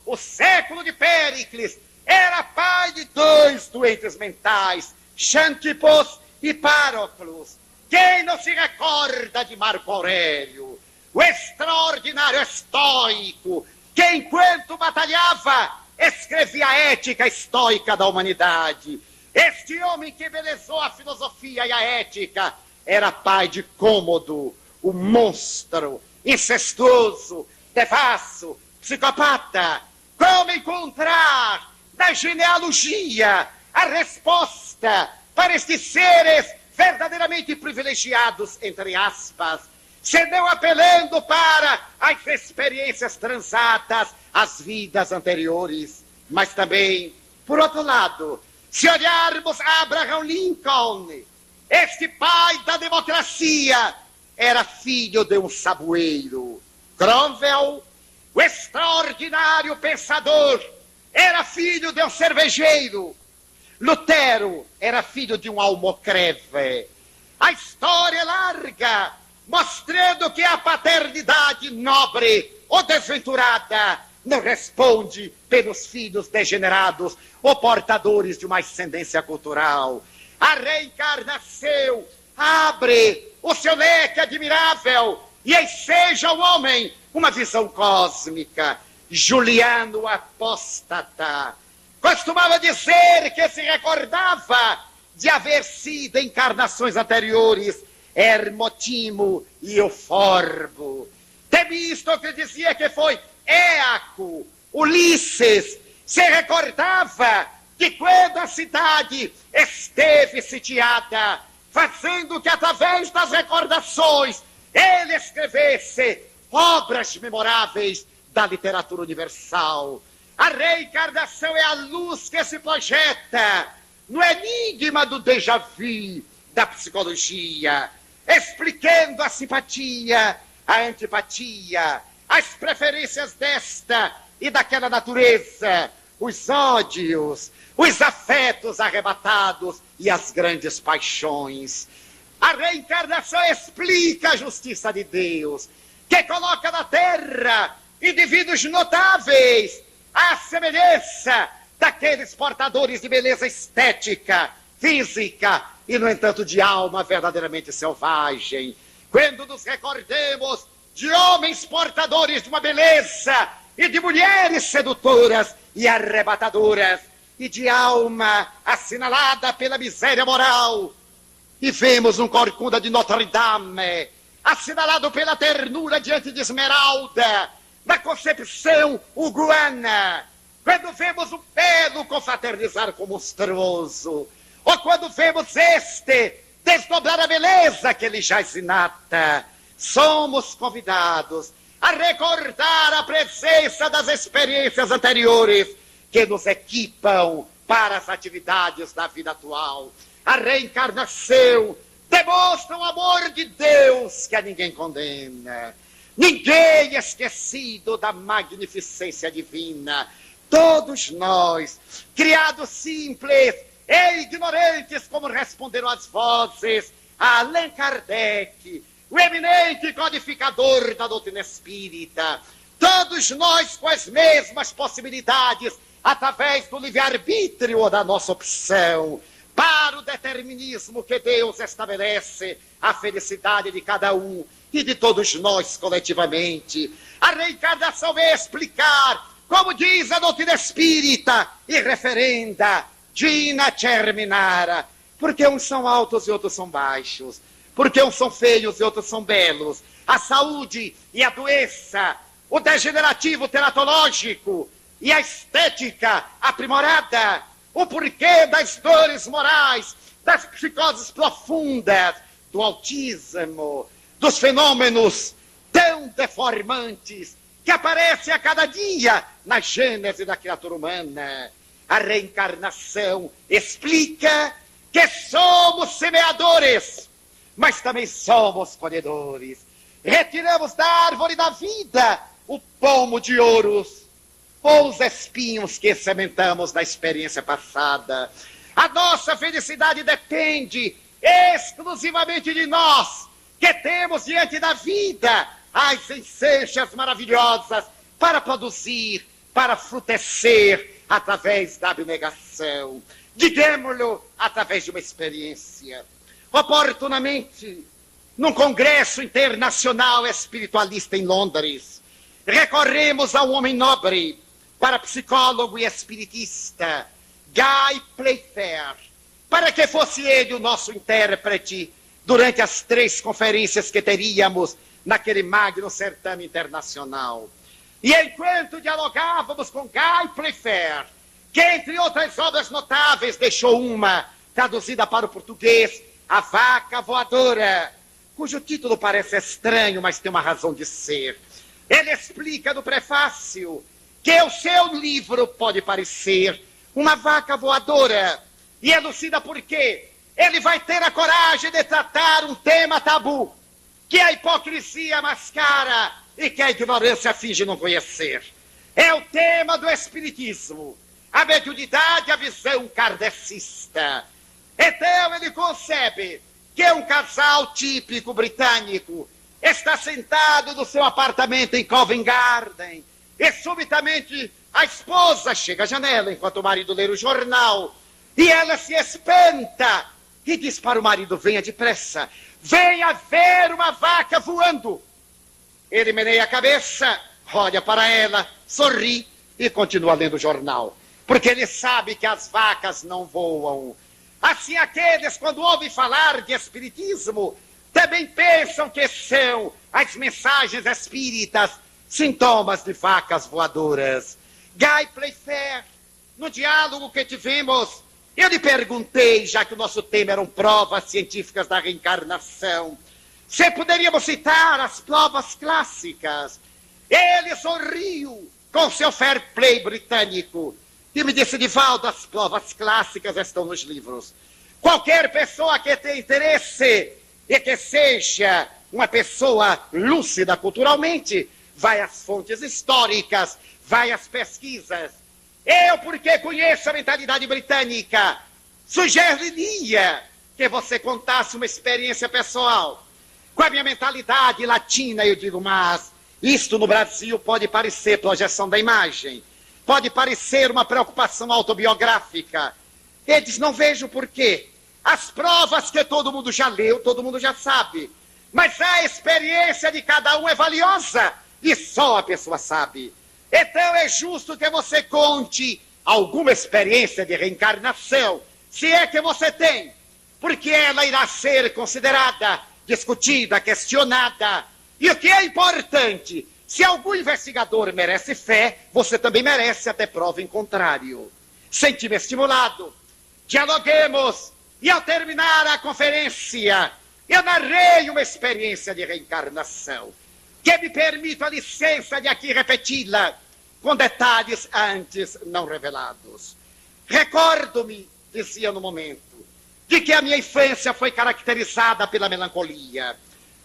o século de Péricles, era pai de 2 doentes mentais, Xantippos e Paróclos. Quem não se recorda de Marco Aurélio, o extraordinário estoico, que enquanto batalhava, escrevia a ética estoica da humanidade. Este homem que embelezou a filosofia e a ética era pai de Cômodo, o monstro, incestuoso, devasso, psicopata. Como encontrar na genealogia a resposta para estes seres verdadeiramente privilegiados, entre aspas, senão apelando para as experiências transatas, as vidas anteriores? Mas também, por outro lado, se olharmos a Abraham Lincoln, este pai da democracia era filho de um saboeiro. Cromwell, o extraordinário pensador, era filho de um cervejeiro. Lutero era filho de um almocreve. A história é larga, mostrando que a paternidade nobre ou desventurada não responde pelos filhos degenerados ou portadores de uma ascendência cultural. A reencarnação abre o seu leque admirável e enseja ao homem uma visão cósmica. Juliano apóstata costumava dizer que se recordava de haver sido encarnações anteriores Hermotimo e Euforbo. Temístocles dizia que foi Éaco. Ulisses se recordava que quando a cidade esteve sitiada, fazendo que através das recordações ele escrevesse obras memoráveis da literatura universal. A reencarnação é a luz que se projeta no enigma do déjà vu da psicologia, explicando a simpatia, a antipatia, as preferências desta e daquela natureza, os ódios, os afetos arrebatados e as grandes paixões. A reencarnação explica a justiça de Deus, que coloca na terra indivíduos notáveis, à semelhança daqueles portadores de beleza estética, física e, no entanto, de alma verdadeiramente selvagem. Quando nos recordemos de homens portadores de uma beleza e de mulheres sedutoras e arrebatadoras e de alma assinalada pela miséria moral, e vemos um corcunda de Notre Dame assinalado pela ternura diante de Esmeralda, na concepção uguana, quando vemos o belo confraternizar com o monstruoso, ou quando vemos este desdobrar a beleza que lhe jaz inata, somos convidados a recordar a presença das experiências anteriores que nos equipam para as atividades da vida atual. A reencarnação demonstra o amor de Deus que a ninguém condena. Ninguém é esquecido da magnificência divina. Todos nós, criados simples e ignorantes, como responderam as vozes a Allan Kardec, o eminente codificador da doutrina espírita, todos nós com as mesmas possibilidades, através do livre-arbítrio ou da nossa opção, para o determinismo que Deus estabelece, a felicidade de cada um e de todos nós coletivamente. A reencarnação vem explicar, como diz a doutrina espírita e referenda, Gina Terminara, porque uns são altos e outros são baixos, porque uns são feios e outros são belos, a saúde e a doença, o degenerativo teratológico e a estética aprimorada, o porquê das dores morais, das psicoses profundas, do autismo, dos fenômenos tão deformantes que aparecem a cada dia na gênese da criatura humana. A reencarnação explica que somos semeadores, mas também somos colhedores. Retiramos da árvore da vida o pomo de ouros ou os espinhos que sementamos na experiência passada. A nossa felicidade depende exclusivamente de nós, que temos diante da vida as essências maravilhosas para produzir, para frutecer através da abnegação. Digamos-lo através de uma experiência. Oportunamente, num congresso internacional espiritualista em Londres, recorremos ao homem nobre, parapsicólogo e espiritista, Guy Playfair, para que fosse ele o nosso intérprete durante as 3 conferências que teríamos naquele magno certame internacional. E enquanto dialogávamos com Guy Playfair, que entre outras obras notáveis deixou uma, traduzida para o português, A Vaca Voadora, cujo título parece estranho, mas tem uma razão de ser. Ele explica no prefácio que o seu livro pode parecer uma vaca voadora, e elucida por quê. Ele vai ter a coragem de tratar um tema tabu, que a hipocrisia mascara e que a ignorância finge não conhecer. É o tema do espiritismo, a mediunidade, a visão kardecista. Então ele concebe que um casal típico britânico está sentado no seu apartamento em Covent Garden e subitamente a esposa chega à janela enquanto o marido lê o jornal e ela se espanta e diz para o marido: venha depressa, venha ver uma vaca voando. Ele meneia a cabeça, olha para ela, sorri e continua lendo o jornal, porque ele sabe que as vacas não voam. Assim, aqueles, quando ouvem falar de espiritismo, também pensam que são as mensagens espíritas sintomas de vacas voadoras. Guy Playfair, no diálogo que tivemos, eu lhe perguntei, já que o nosso tema eram provas científicas da reencarnação, se poderíamos citar as provas clássicas. Ele sorriu com seu fair play britânico e me disse: Divaldo, as provas clássicas estão nos livros. Qualquer pessoa que tenha interesse e que seja uma pessoa lúcida culturalmente, vai às fontes históricas, vai às pesquisas. Eu, porque conheço a mentalidade britânica, sugeriria que você contasse uma experiência pessoal. Com a minha mentalidade latina, eu digo, mas isto no Brasil pode parecer projeção da imagem, pode parecer uma preocupação autobiográfica. Eles não vejo por quê. As provas que todo mundo já leu, todo mundo já sabe. Mas a experiência de cada um é valiosa e só a pessoa sabe. Então é justo que você conte alguma experiência de reencarnação, se é que você tem, porque ela irá ser considerada, discutida, questionada. E o que é importante, se algum investigador merece fé, você também merece até prova em contrário. Senti-me estimulado, dialoguemos, e ao terminar a conferência, eu narrei uma experiência de reencarnação, que me permito a licença de aqui repeti-la, com detalhes antes não revelados. Recordo-me, dizia no momento, de que a minha infância foi caracterizada pela melancolia.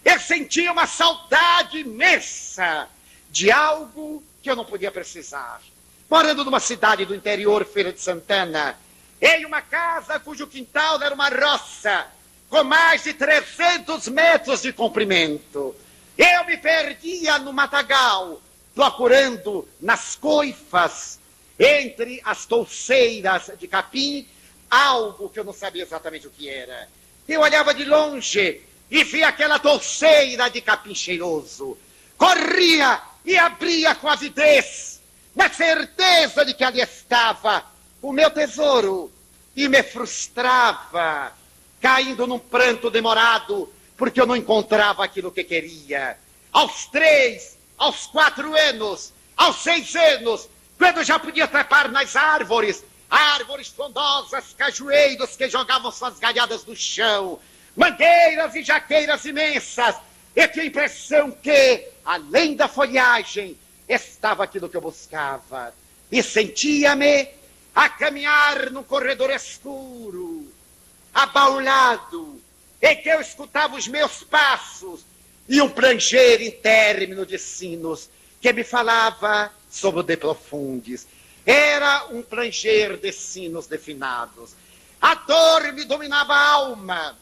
Eu sentia uma saudade imensa de algo que eu não podia precisar. Morando numa cidade do interior, Feira de Santana, em uma casa cujo quintal era uma roça, com mais de 300 metros de comprimento. Eu me perdia no matagal, procurando nas coifas, entre as touceiras de capim, algo que eu não sabia exatamente o que era. Eu olhava de longe e via aquela touceira de capim cheiroso. Corria e abria com avidez, na certeza de que ali estava o meu tesouro, e me frustrava, caindo num pranto demorado, porque eu não encontrava aquilo que queria. Aos 3, aos 4 anos, aos 6 anos, quando eu já podia trepar nas árvores frondosas, cajueiros que jogavam suas galhadas no chão, mangueiras e jaqueiras imensas, eu tinha a impressão que, além da folhagem, estava aquilo que eu buscava. E sentia-me a caminhar num corredor escuro, abaulado, em que eu escutava os meus passos e um planger intermino de sinos que me falava sobre o De Profundis. Era um planger de sinos definados. A dor me dominava a alma,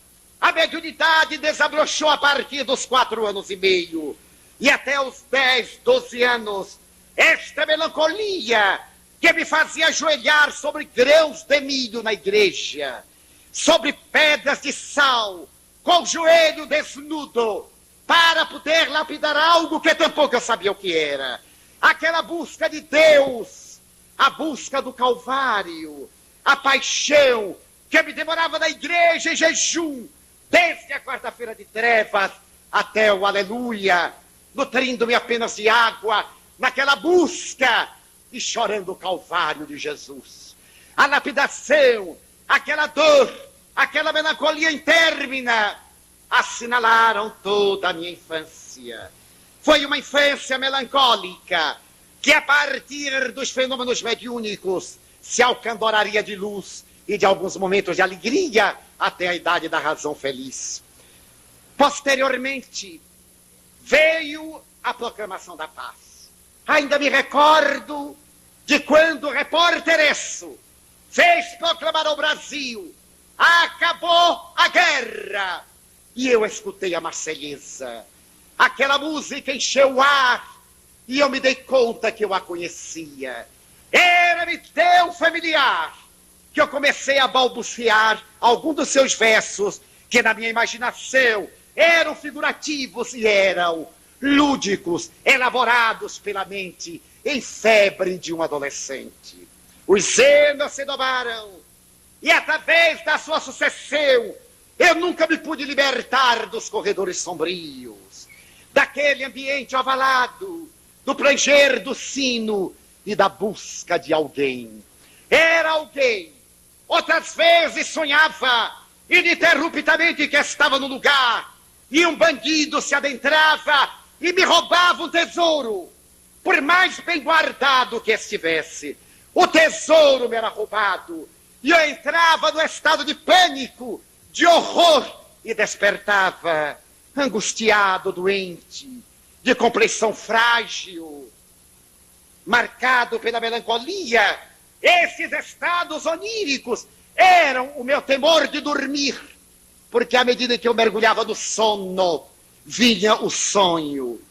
A mediunidade desabrochou a partir dos 4 anos e meio. E até os 10, 12 anos, esta melancolia que me fazia ajoelhar sobre grãos de milho na igreja, sobre pedras de sal, com o joelho desnudo, para poder lapidar algo que tampouco eu sabia o que era. Aquela busca de Deus, a busca do Calvário, a paixão que me demorava na igreja em jejum, desde a quarta-feira de trevas até o aleluia, nutrindo-me apenas de água, naquela busca e chorando o Calvário de Jesus. A lapidação, aquela dor, aquela melancolia intermina, assinalaram toda a minha infância. Foi uma infância melancólica, que a partir dos fenômenos mediúnicos se alcandoraria de luz e de alguns momentos de alegria até a idade da razão feliz. Posteriormente, veio a proclamação da paz. Ainda me recordo de quando o repórter Esso fez proclamar ao Brasil: acabou a guerra. E eu escutei a Marselhesa. Aquela música encheu o ar e eu me dei conta que eu a conhecia. Era-me tão familiar que eu comecei a balbuciar alguns dos seus versos que na minha imaginação eram figurativos e eram lúdicos, elaborados pela mente em febre de um adolescente. Os senos se dobraram e através da sua sucessão eu nunca me pude libertar dos corredores sombrios, daquele ambiente ovalado, do planger do sino e da busca de alguém. Era alguém. Outras vezes sonhava ininterruptamente que estava no lugar e um bandido se adentrava e me roubava um tesouro. Por mais bem guardado que estivesse, o tesouro me era roubado e eu entrava no estado de pânico, de horror, e despertava angustiado, doente, de complexão frágil, marcado pela melancolia. Esses estados oníricos eram o meu temor de dormir, porque à medida que eu mergulhava no sono, vinha o sonho.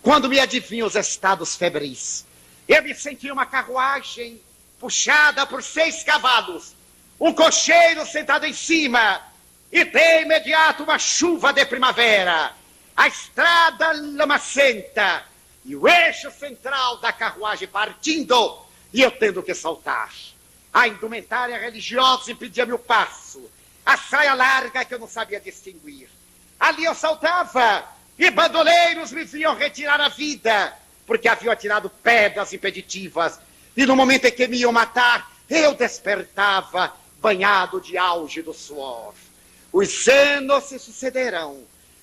Quando me adivinham os estados febris, eu me sentia uma carruagem puxada por 6 cavalos, um cocheiro sentado em cima, e de imediato uma chuva de primavera, a estrada lamacenta e o eixo central da carruagem partindo e eu tendo que saltar. A indumentária religiosa impedia-me o passo, a saia larga que eu não sabia distinguir. Ali eu saltava e bandoleiros me vinham retirar a vida, porque haviam atirado pedras impeditivas, e no momento em que me iam matar, eu despertava banhado de auge do suor. Os anos se sucederão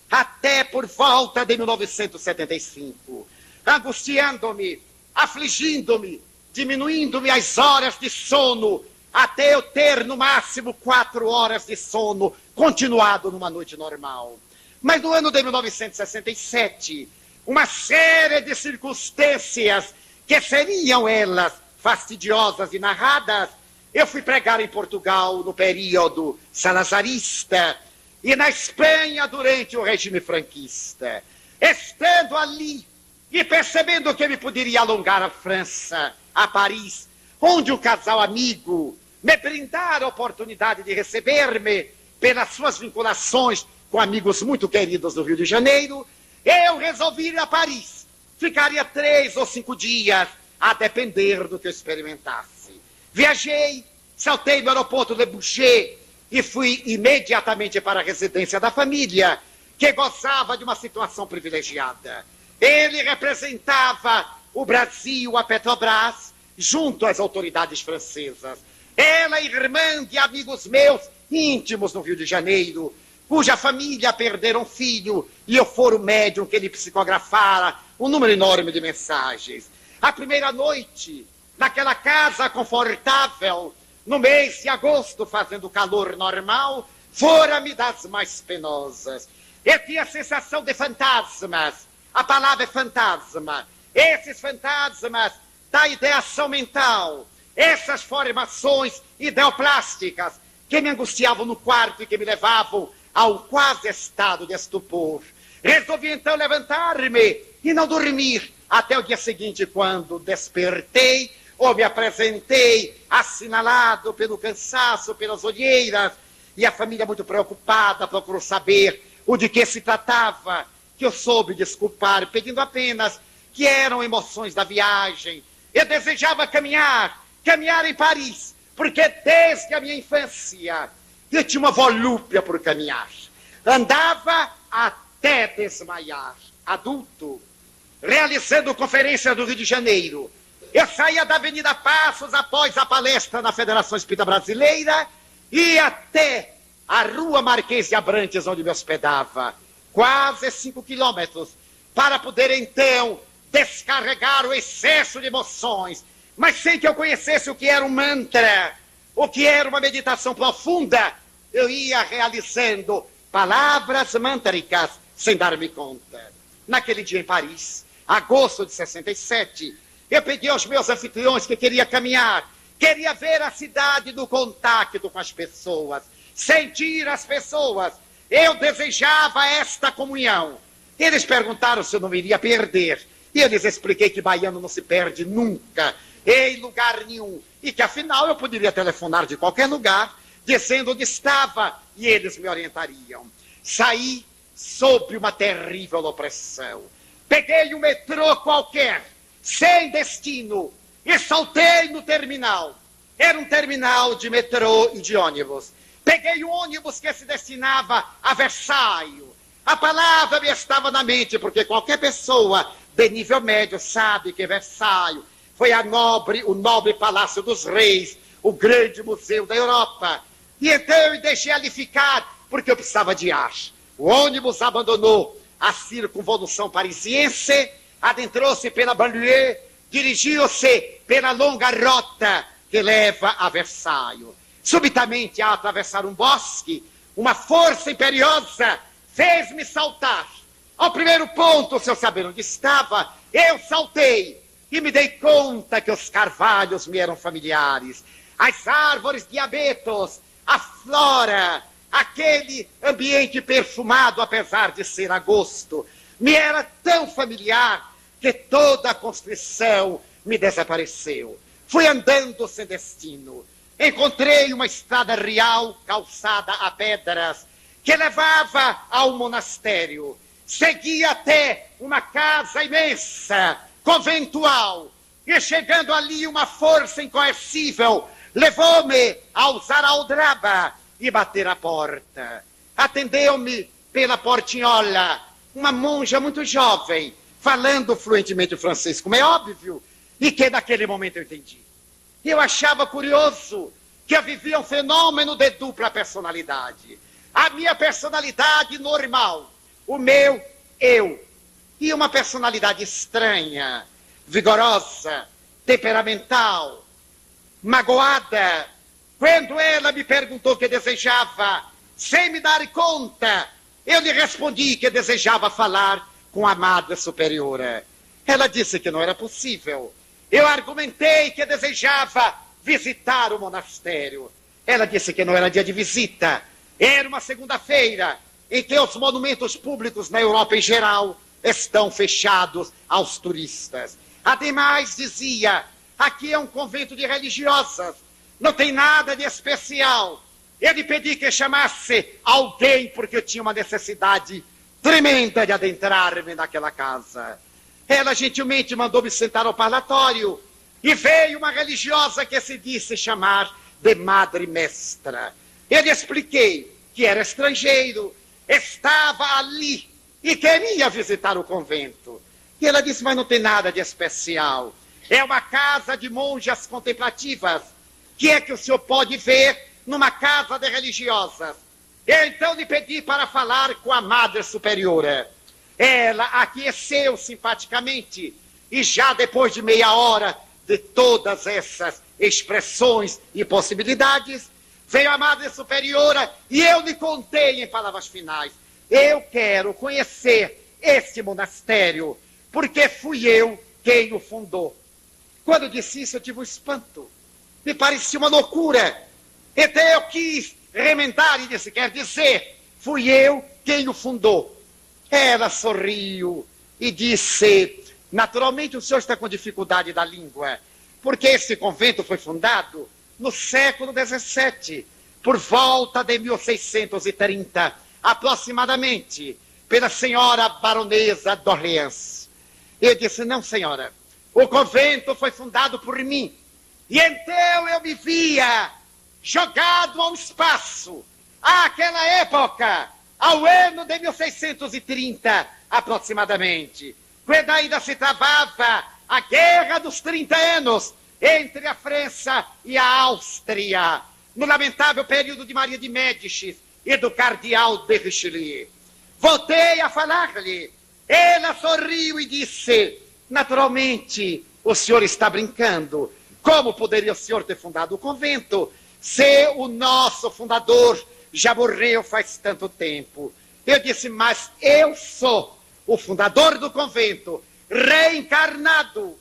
até por volta de 1975, angustiando-me, afligindo-me, diminuindo-me as horas de sono, até eu ter no máximo 4 horas de sono, continuado numa noite normal. Mas no ano de 1967, uma série de circunstâncias que seriam elas fastidiosas e narradas, eu fui pregar em Portugal no período salazarista e na Espanha durante o regime franquista. Estando ali e percebendo que me poderia alongar a França, a Paris, onde um casal amigo me brindara a oportunidade de receber-me pelas suas vinculações com amigos muito queridos do Rio de Janeiro, eu resolvi ir a Paris. Ficaria 3 ou 5 dias, a depender do que eu experimentasse. Viajei, saltei no aeroporto de Boucher e fui imediatamente para a residência da família, que gozava de uma situação privilegiada. Ele representava o Brasil, a Petrobras, junto às autoridades francesas. Ela, irmã de amigos meus íntimos no Rio de Janeiro, cuja família perderam um filho e eu fora o médium que lhe psicografara um número enorme de mensagens. A primeira noite, naquela casa confortável, no mês de agosto, fazendo calor normal, fora-me das mais penosas. Eu tinha a sensação de fantasmas. A palavra é fantasma. Esses fantasmas da ideação mental, essas formações ideoplásticas que me angustiavam no quarto e que me levavam a um quase estado de estupor. Resolvi então levantar-me e não dormir até o dia seguinte, quando despertei ou me apresentei, assinalado pelo cansaço, pelas olheiras, e a família muito preocupada procurou saber o de que se tratava, que eu soube desculpar, pedindo apenas que eram emoções da viagem. Eu desejava caminhar em Paris, porque desde a minha infância eu tinha uma volúpia por caminhar. Andava até desmaiar. Adulto, realizando conferência do Rio de Janeiro, eu saía da Avenida Passos após a palestra na Federação Espírita Brasileira e até a Rua Marquês de Abrantes, onde me hospedava, quase 5 quilômetros, para poder então descarregar o excesso de emoções, mas sem que eu conhecesse o que era um mantra, o que era uma meditação profunda. Eu ia realizando palavras mântricas sem dar-me conta. Naquele dia em Paris, agosto de 67, eu pedi aos meus anfitriões que queria caminhar, queria ver a cidade do contato com as pessoas, sentir as pessoas. Eu desejava esta comunhão. Eles perguntaram se eu não iria perder. E eu lhes expliquei que baiano não se perde nunca, em lugar nenhum. E que afinal eu poderia telefonar de qualquer lugar, dizendo onde estava, e eles me orientariam. Saí sob uma terrível opressão. Peguei um metrô qualquer, sem destino, e saltei no terminal. Era um terminal de metrô e de ônibus. Peguei um ônibus que se destinava a Versailles. A palavra me estava na mente, porque qualquer pessoa de nível médio sabe que Versailles foi o nobre palácio dos reis, o grande museu da Europa. E então eu deixei ali ficar, porque eu precisava de ar. O ônibus abandonou a circunvolução parisiense, adentrou-se pela banlieue, dirigiu-se pela longa rota que leva a Versailles. Subitamente, ao atravessar um bosque, uma força imperiosa fez-me saltar. Ao primeiro ponto, sem eu saber onde estava, eu saltei e me dei conta que os carvalhos me eram familiares. As árvores de abetos, a flora, aquele ambiente perfumado, apesar de ser agosto, me era tão familiar que toda a constrição me desapareceu. Fui andando sem destino. Encontrei uma estrada real calçada a pedras que levava ao monastério. Segui até uma casa imensa, conventual, e chegando ali uma força incoercível levou-me a usar a aldraba e bater a porta. Atendeu-me pela portinhola uma monja muito jovem, falando fluentemente francês, como é óbvio, e que naquele momento eu entendi. Eu achava curioso que eu vivia um fenômeno de dupla personalidade. A minha personalidade normal, o meu eu, e uma personalidade estranha, vigorosa, temperamental, magoada. Quando ela me perguntou o que desejava, sem me dar conta, eu lhe respondi que desejava falar com a Madre Superiora. Ela disse que não era possível. Eu argumentei que desejava visitar o monastério. Ela disse que não era dia de visita. Era uma segunda-feira em que os monumentos públicos na Europa em geral estão fechados aos turistas. Ademais, dizia, aqui é um convento de religiosas, não tem nada de especial. Eu lhe pedi que chamasse alguém, porque eu tinha uma necessidade tremenda de adentrar-me naquela casa. Ela gentilmente mandou-me sentar ao parlatório e veio uma religiosa que se disse chamar de Madre Mestra. Eu lhe expliquei que era estrangeiro, estava ali e queria visitar o convento. E ela disse, mas não tem nada de especial. É uma casa de monjas contemplativas. Que é que o senhor pode ver numa casa de religiosas? Eu então lhe pedi para falar com a Madre Superiora. Ela aqueceu simpaticamente e já depois de meia hora de todas essas expressões e possibilidades, veio a Madre Superiora e eu lhe contei em palavras finais. Eu quero conhecer este monastério, porque fui eu quem o fundou. Quando disse isso, eu tive um espanto. Me parecia uma loucura. Então eu quis remendar e disse, quer dizer, fui eu quem o fundou. Ela sorriu e disse: naturalmente o senhor está com dificuldade da língua, porque esse convento foi fundado no século XVII, por volta de 1630, aproximadamente, pela senhora baronesa d'Orléans. Eu disse: não, senhora, o convento foi fundado por mim. E então eu me via jogado ao espaço, àquela época, ao ano de 1630, aproximadamente, quando ainda se travava a Guerra dos 30 Anos entre a França e a Áustria, no lamentável período de Maria de Médicis e do cardeal de Richelieu. Voltei a falar-lhe. Ela sorriu e disse: naturalmente, o senhor está brincando. Como poderia o senhor ter fundado o convento se o nosso fundador já morreu faz tanto tempo? Eu disse: mas eu sou o fundador do convento, reencarnado.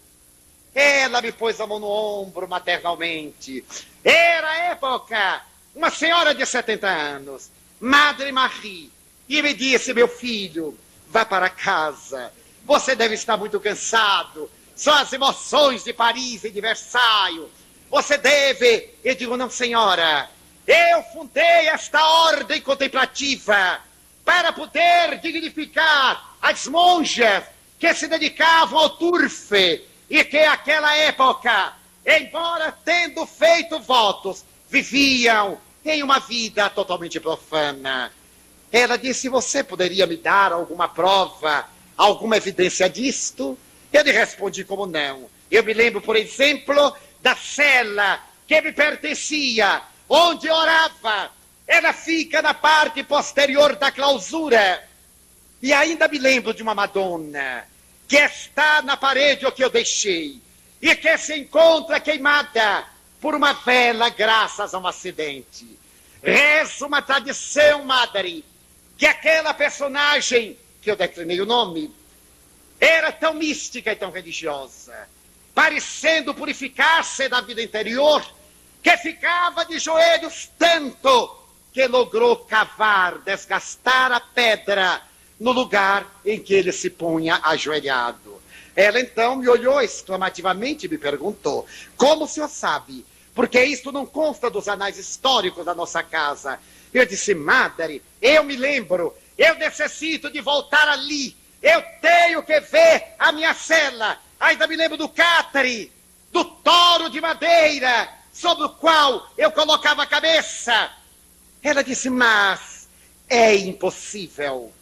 Ela me pôs a mão no ombro maternalmente. Era a época, uma senhora de 70 anos, Madre Marie, e me disse: meu filho, vá para casa, você deve estar muito cansado, são as emoções de Paris e de Versailles, você deve... Eu digo: não, senhora, eu fundei esta ordem contemplativa para poder dignificar as monjas que se dedicavam ao turfe e que naquela época, embora tendo feito votos, viviam em uma vida totalmente profana. Ela disse: você poderia me dar alguma prova, alguma evidência disto? Eu lhe respondi como não. Eu me lembro, por exemplo, da cela que me pertencia, onde orava. Ela fica na parte posterior da clausura. E ainda me lembro de uma Madonna que está na parede que eu deixei e que se encontra queimada por uma vela graças a um acidente. Reza uma tradição, madre, que aquela personagem, que eu declinei o nome, era tão mística e tão religiosa, parecendo purificar-se da vida interior, que ficava de joelhos tanto que logrou cavar, desgastar a pedra no lugar em que ele se punha ajoelhado. Ela então me olhou exclamativamente e me perguntou: como o senhor sabe? Porque isto não consta dos anais históricos da nossa casa. Eu disse: madre, eu me lembro, eu necessito de voltar ali, eu tenho que ver a minha cela. Ainda me lembro do cátare, do touro de madeira, sobre o qual eu colocava a cabeça. Ela disse: mas é impossível.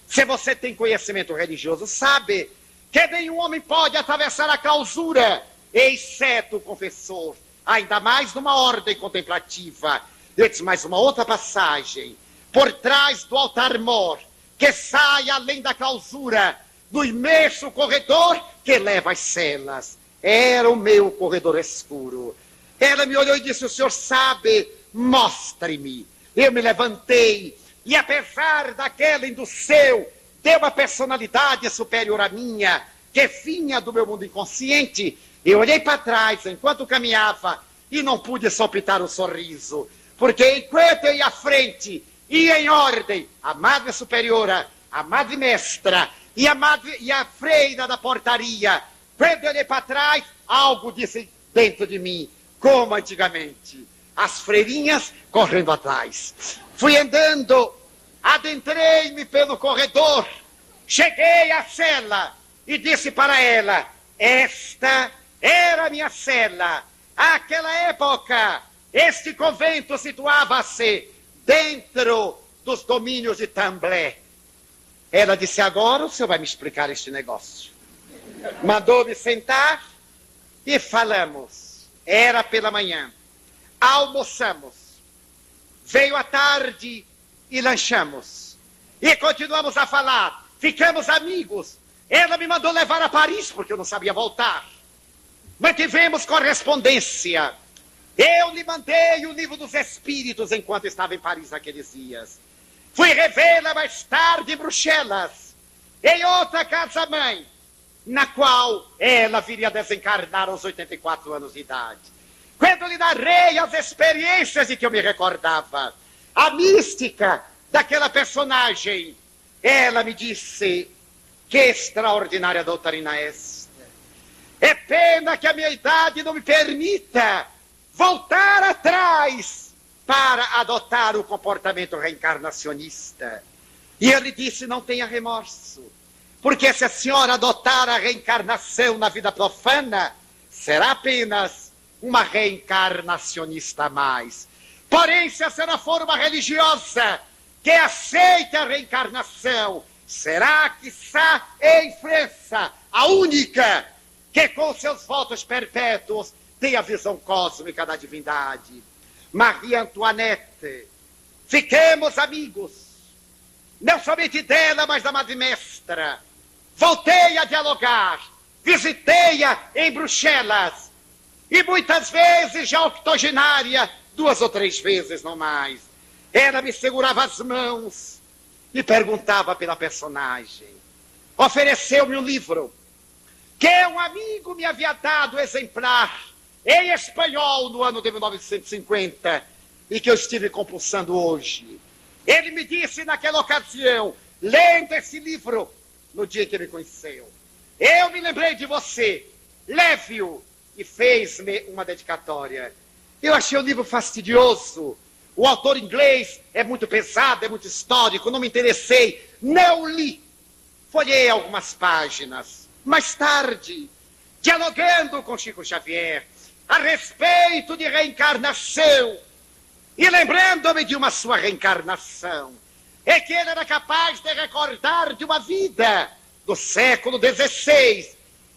Se você tem conhecimento religioso, sabe que nenhum homem pode atravessar a clausura, exceto o confessor, ainda mais numa ordem contemplativa. Eu disse: mais uma outra passagem, por trás do altar-mor, que sai além da clausura, no imenso corredor que leva às celas. Era o meu corredor escuro. Ela me olhou e disse: o senhor sabe? Mostre-me. Eu me levantei, e apesar daquela induceu, de uma personalidade superior à minha, que vinha do meu mundo inconsciente, eu olhei para trás enquanto caminhava e não pude soltar o sorriso, porque enquanto eu ia à frente, ia em ordem a Madre Superiora, a Madre Mestra e a freira da portaria. Quando eu olhei para trás, algo disse dentro de mim, como antigamente, as freirinhas correndo atrás. Fui andando, adentrei-me pelo corredor, cheguei à cela e disse para ela: esta era a minha cela. Àquela época, este convento situava-se dentro dos domínios de Tamblé. Ela disse: agora o senhor vai me explicar este negócio. Mandou-me sentar e falamos. Era pela manhã. Almoçamos. Veio à tarde e lanchamos. E continuamos a falar. Ficamos amigos. Ela me mandou levar a Paris, porque eu não sabia voltar. Mantivemos correspondência. Eu lhe mandei o livro dos Espíritos enquanto estava em Paris naqueles dias. Fui revê-la mais tarde em Bruxelas, em outra casa-mãe, na qual ela viria desencarnar aos 84 anos de idade. Quando lhe narrei as experiências de que eu me recordava, a mística daquela personagem. Ela me disse: que extraordinária doutrina é esta. É pena que a minha idade não me permita voltar atrás para adotar o comportamento reencarnacionista. E ele disse: não tenha remorso, porque se a senhora adotar a reencarnação na vida profana, será apenas uma reencarnacionista a mais. Porém, se a senhora for uma religiosa que aceita a reencarnação, será, quiçá, em França, a única que com seus votos perpétuos tem a visão cósmica da divindade. Maria Antoinette, fiquemos amigos, não somente dela, mas da Madre Mestra. Voltei a dialogar, visitei-a em Bruxelas, e muitas vezes, já octogenária, 2 ou 3 vezes, não mais, ela me segurava as mãos e perguntava pela personagem. Ofereceu-me um livro que um amigo me havia dado exemplar em espanhol no ano de 1950 e que eu estive compulsando hoje. Ele me disse naquela ocasião, lendo esse livro, no dia que me conheceu: eu me lembrei de você, leve-o, e fez-me uma dedicatória. Eu achei o livro fastidioso, o autor inglês é muito pesado, é muito histórico, não me interessei, não li. Folhei algumas páginas. Mais tarde, dialogando com Chico Xavier a respeito de reencarnação, e lembrando-me de uma sua reencarnação, é que ele era capaz de recordar de uma vida do século XVI,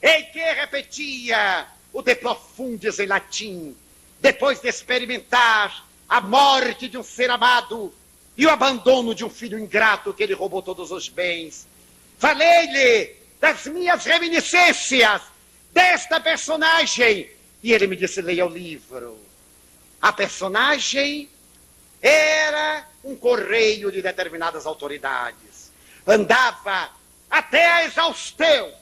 em que repetia o De Profundis em latim, depois de experimentar a morte de um ser amado e o abandono de um filho ingrato que ele roubou todos os bens. Falei-lhe das minhas reminiscências desta personagem e ele me disse: leia o livro. A personagem era um correio de determinadas autoridades. Andava até a exaustão.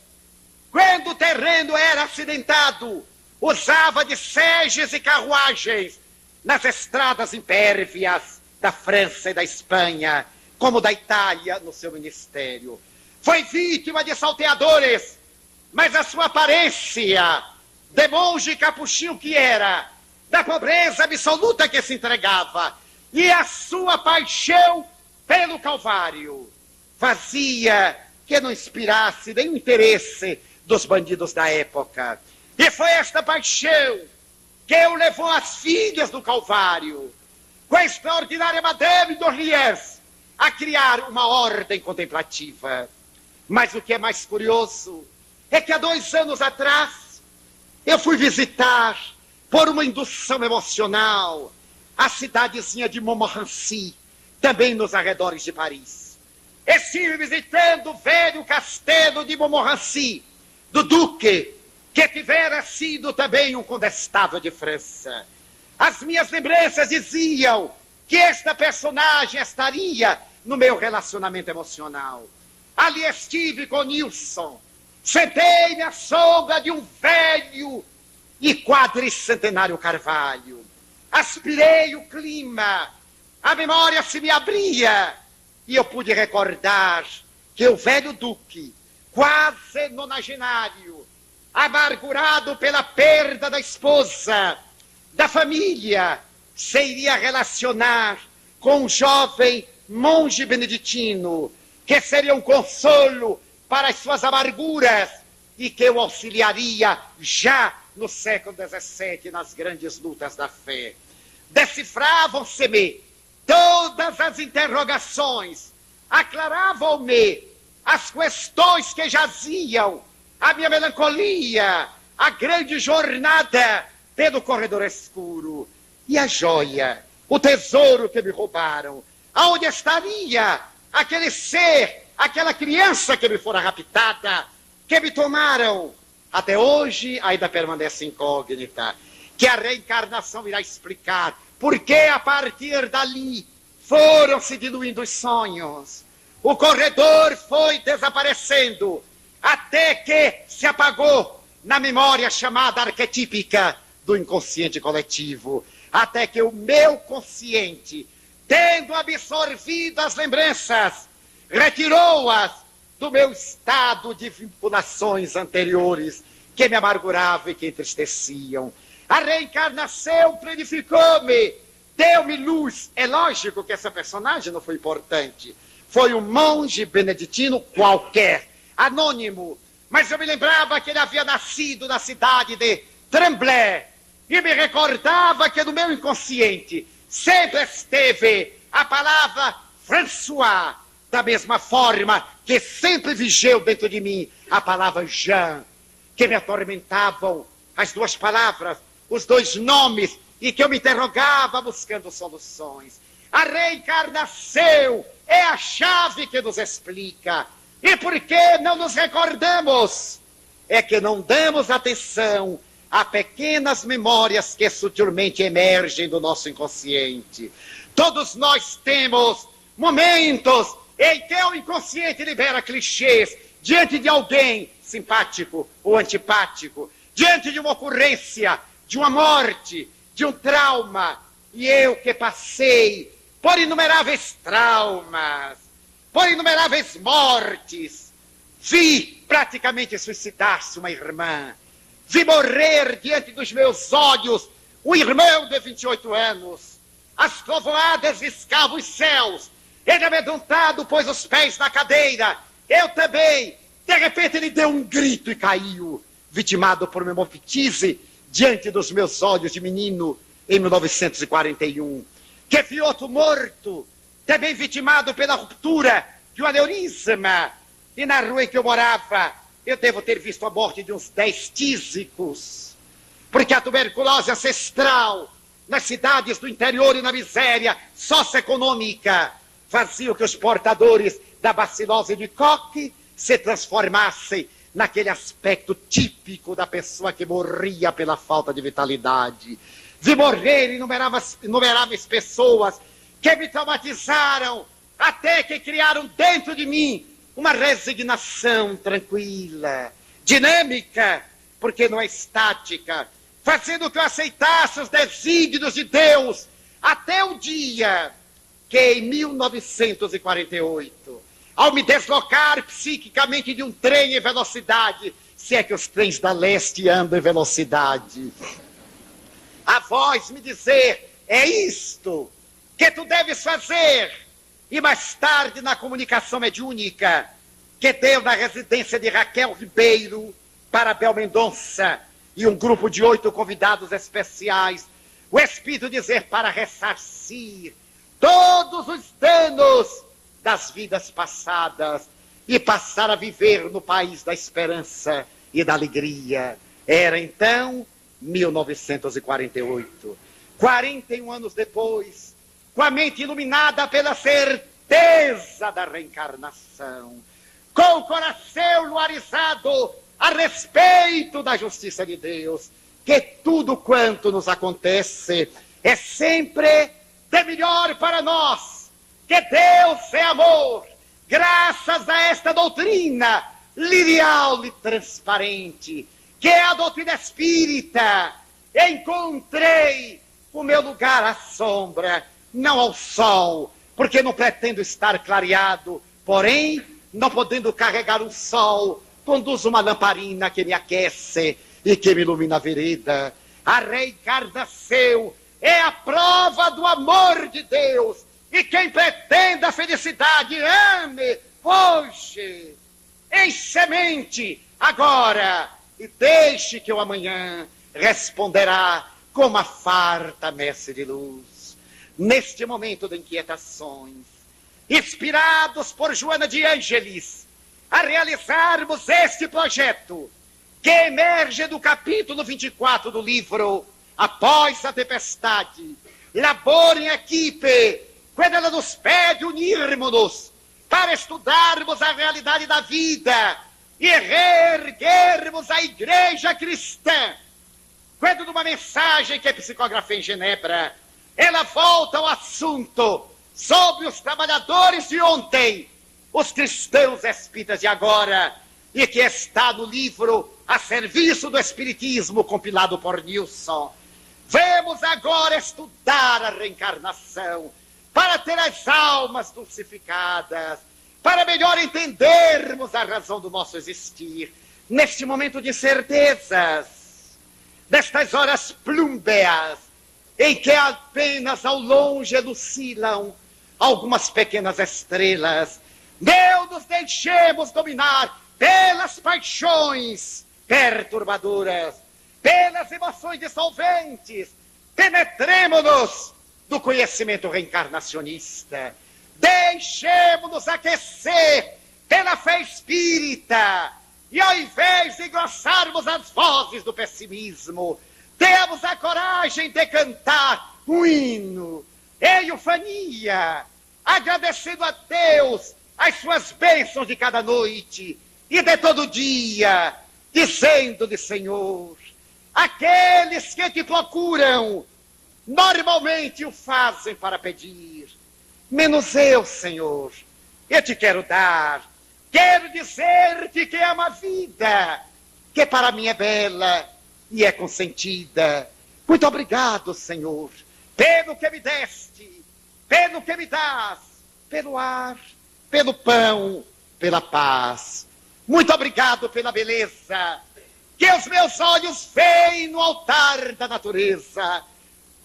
Quando o terreno era acidentado, usava de seges e carruagens nas estradas impérvias da França e da Espanha, como da Itália, no seu ministério. Foi vítima de salteadores, mas a sua aparência de monge capuchinho que era, da pobreza absoluta que se entregava, e a sua paixão pelo Calvário, fazia que não inspirasse nenhum interesse dos bandidos da época. E foi esta paixão que o levou às filhas do Calvário, com a extraordinária Madame d'Orléans, a criar uma ordem contemplativa. Mas o que é mais curioso é que há 2 anos atrás eu fui visitar, por uma indução emocional, a cidadezinha de Montmorency, também nos arredores de Paris. Estive visitando o velho castelo de Montmorency, do duque, que tivera sido também um condestável de França. As minhas lembranças diziam que esta personagem estaria no meu relacionamento emocional. Ali estive com Nilson, sentei-me à sombra de um velho e quadricentenário carvalho. Aspirei o clima, a memória se me abria e eu pude recordar que o velho duque, quase nonagenário, amargurado pela perda da esposa, da família, se iria relacionar com um jovem monge beneditino, que seria um consolo para as suas amarguras e que o auxiliaria já no século XVII nas grandes lutas da fé. Decifravam-se-me todas as interrogações, aclaravam-me as questões que jaziam, a minha melancolia, a grande jornada pelo corredor escuro. E a joia, o tesouro que me roubaram, aonde estaria aquele ser, aquela criança que me fora raptada, que me tomaram? Até hoje ainda permanece incógnita, que a reencarnação irá explicar porque a partir dali foram se diluindo os sonhos. O corredor foi desaparecendo, até que se apagou na memória chamada arquetípica do inconsciente coletivo, até que o meu consciente tendo absorvido as lembranças, retirou-as do meu estado de vinculações anteriores que me amarguravam e que entristeciam. A reencarnação planificou-me, deu-me luz. É lógico que essa personagem não foi importante. Foi um monge beneditino qualquer, anônimo. Mas eu me lembrava que ele havia nascido na cidade de Tremblay. E me recordava que no meu inconsciente sempre esteve a palavra François, da mesma forma que sempre vigeu dentro de mim a palavra Jean, que me atormentavam as duas palavras, os dois nomes, e que eu me interrogava buscando soluções. A reencarnação é a chave que nos explica. E por que não nos recordamos? É que não damos atenção a pequenas memórias que sutilmente emergem do nosso inconsciente. Todos nós temos momentos em que o inconsciente libera clichês diante de alguém simpático ou antipático, diante de uma ocorrência, de uma morte, de um trauma. E eu que passei por inumeráveis traumas, por inumeráveis mortes, vi praticamente suicidar-se uma irmã, vi morrer diante dos meus olhos um irmão de 28 anos. As trovoadas riscavam os céus. Ele amedrontado pôs os pés na cadeira. Eu também. De repente ele deu um grito e caiu, vitimado por uma hemofitise diante dos meus olhos de menino em 1941. Que vi outro morto, também vitimado pela ruptura de um aneurisma. E na rua em que eu morava, eu devo ter visto a morte de uns 10 tísicos. Porque a tuberculose ancestral, nas cidades do interior e na miséria socioeconômica, fazia que os portadores da bacilose de Koch se transformassem naquele aspecto típico da pessoa que morria pela falta de vitalidade. Vi morrer inumeráveis pessoas que me traumatizaram, até que criaram dentro de mim uma resignação tranquila, dinâmica, porque não é estática, fazendo que eu aceitasse os desígnios de Deus, até o dia que em 1948, ao me deslocar psiquicamente de um trem em velocidade, se é que os trens da leste andam em velocidade, a voz me dizer, é isto que tu deves fazer. E mais tarde, na comunicação mediúnica, que deu na residência de Raquel Ribeiro para Bel Mendonça e um grupo de 8 convidados especiais, o Espírito dizer para ressarcir todos os danos das vidas passadas e passar a viver no país da esperança e da alegria. Era então 1948. 41 anos depois, com a mente iluminada pela certeza da reencarnação, com o coração luarizado a respeito da justiça de Deus, que tudo quanto nos acontece é sempre de melhor para nós, que Deus é amor, graças a esta doutrina lineal e transparente, que é a doutrina espírita, encontrei o meu lugar à sombra, não ao sol, porque não pretendo estar clareado, porém, não podendo carregar um sol, conduzo uma lamparina que me aquece e que me ilumina a vereda. A reencarnação é a prova do amor de Deus, e quem pretenda a felicidade, ame hoje, em semente, agora, e deixe que o amanhã responderá com uma farta messe de luz. Neste momento de inquietações, inspirados por Joana de Ângeles, a realizarmos este projeto, que emerge do capítulo 24 do livro Após a Tempestade, labor em equipe, quando ela nos pede unirmos-nos para estudarmos a realidade da vida e reerguermos a igreja cristã. Quando numa mensagem que psicografei em Genebra, ela volta ao assunto sobre os trabalhadores de ontem, os cristãos espíritas de agora, e que está no livro A Serviço do Espiritismo, compilado por Nilson. Vamos agora estudar a reencarnação, para ter as almas dulcificadas, para melhor entendermos a razão do nosso existir, neste momento de certezas, destas horas plúmbeas, em que apenas ao longe elucilam algumas pequenas estrelas. Não nos deixemos dominar pelas paixões perturbadoras, pelas emoções dissolventes. Penetremo-nos do conhecimento reencarnacionista. Deixemo-nos aquecer pela fé espírita. E ao invés de engrossarmos as vozes do pessimismo, temos a coragem de cantar um hino em ufania, agradecendo a Deus as suas bênçãos de cada noite e de todo dia, dizendo-lhe: Senhor, aqueles que te procuram normalmente o fazem para pedir, menos eu, Senhor, eu te quero dar. Quero dizer-te que amo a vida, que para mim é bela e é consentida. Muito obrigado, Senhor, pelo que me deste, pelo que me dás, pelo ar, pelo pão, pela paz. Muito obrigado pela beleza que os meus olhos veem no altar da natureza.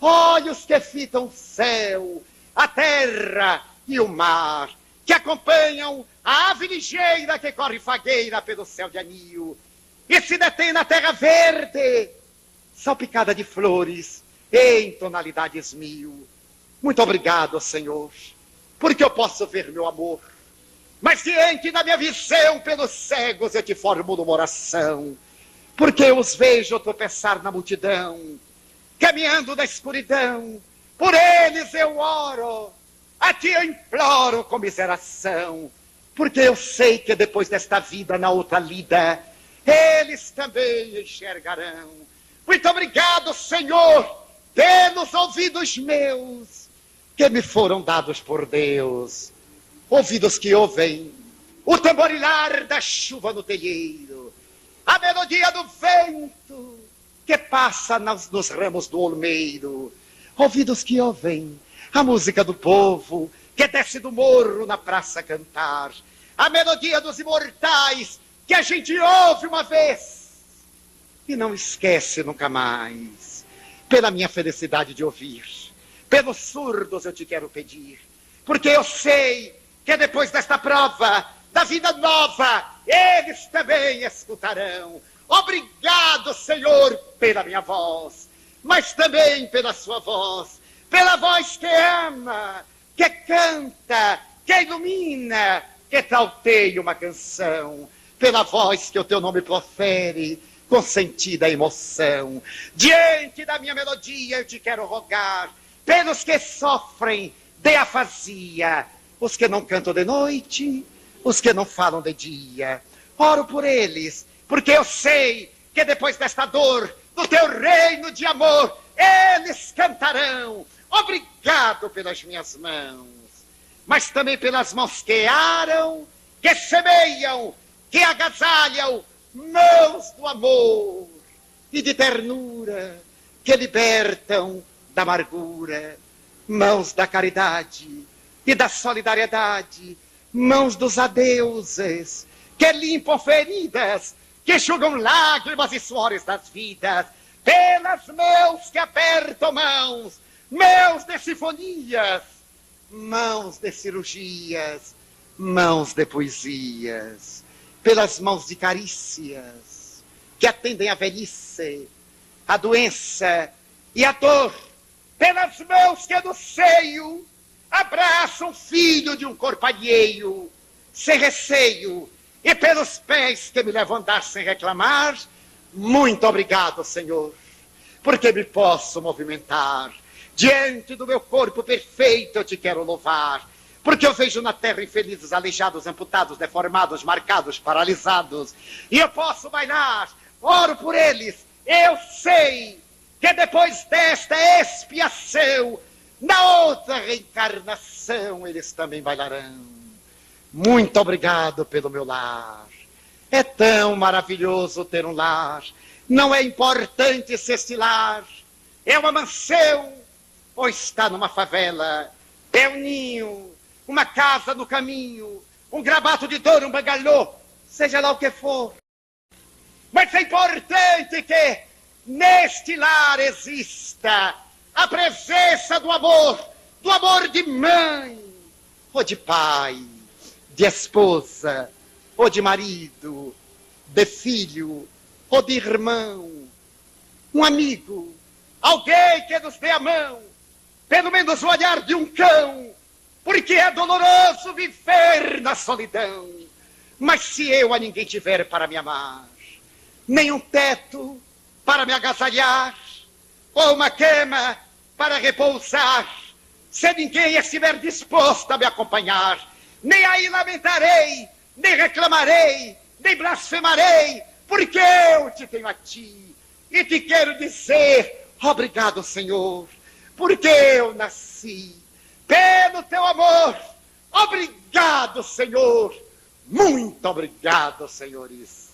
Olhos que fitam o céu, a terra e o mar, que acompanham a ave ligeira que corre fagueira pelo céu de anil e se detém na terra verde, salpicada de flores em tonalidades mil. Muito obrigado, Senhor, porque eu posso ver meu amor. Mas diante da minha visão pelos cegos eu te formulo uma oração, porque eu os vejo tropeçar na multidão, caminhando na escuridão. Por eles eu oro, a ti eu imploro comiseração, porque eu sei que depois desta vida, na outra lida, eles também enxergarão. Muito obrigado, Senhor, pelos ouvidos meus, que me foram dados por Deus. Ouvidos que ouvem o tamborilar da chuva no telheiro, a melodia do vento que passa nos ramos do olmeiro. Ouvidos que ouvem a música do povo que desce do morro na praça cantar, a melodia dos imortais que a gente ouve uma vez e não esquece nunca mais. Pela minha felicidade de ouvir, pelos surdos eu te quero pedir, porque eu sei que depois desta prova da vida nova, eles também escutarão. Obrigado, Senhor, pela minha voz, mas também pela sua voz, pela voz que ama, que canta, que ilumina, que trauteia uma canção, pela voz que o teu nome profere com sentida emoção. Diante da minha melodia eu te quero rogar pelos que sofrem de afasia, os que não cantam de noite, os que não falam de dia. Oro por eles, porque eu sei que depois desta dor, do teu reino de amor, eles cantarão. Obrigado pelas minhas mãos, mas também pelas mãos que aram, que semeiam, que agasalham, mãos do amor e de ternura, que libertam da amargura, mãos da caridade e da solidariedade, mãos dos adeuses, que limpam feridas, que enxugam lágrimas e suores das vidas, pelas mãos que apertam mãos, mãos de sinfonias, mãos de cirurgias, mãos de poesias, pelas mãos de carícias, que atendem a velhice, a doença e a dor, pelas mãos que do seio abraçam o filho de um corpo alheio, sem receio, e pelos pés que me levam a andar sem reclamar. Muito obrigado, Senhor, porque me posso movimentar. Diante do meu corpo perfeito eu te quero louvar, porque eu vejo na terra infelizes, aleijados, amputados, deformados, marcados, paralisados, e eu posso bailar. Oro por eles. Eu sei que depois desta expiação, na outra reencarnação, eles também bailarão. Muito obrigado pelo meu lar. É tão maravilhoso ter um lar. Não é importante se este lar é uma mansão ou está numa favela. É um ninho, uma casa no caminho, um grabato de dor, um bangalô, seja lá o que for. Mas é importante que neste lar exista a presença do amor de mãe, ou de pai, de esposa, ou de marido, de filho, ou de irmão, um amigo, alguém que nos dê a mão, pelo menos o olhar de um cão, porque é doloroso viver na solidão. Mas se eu a ninguém tiver para me amar, nem um teto para me agasalhar, ou uma cama para repousar, se ninguém estiver disposto a me acompanhar, nem aí lamentarei, nem reclamarei, nem blasfemarei, porque eu te tenho a ti, e te quero dizer, obrigado, Senhor, porque eu nasci, pelo teu amor, obrigado, Senhor, muito obrigado, senhores.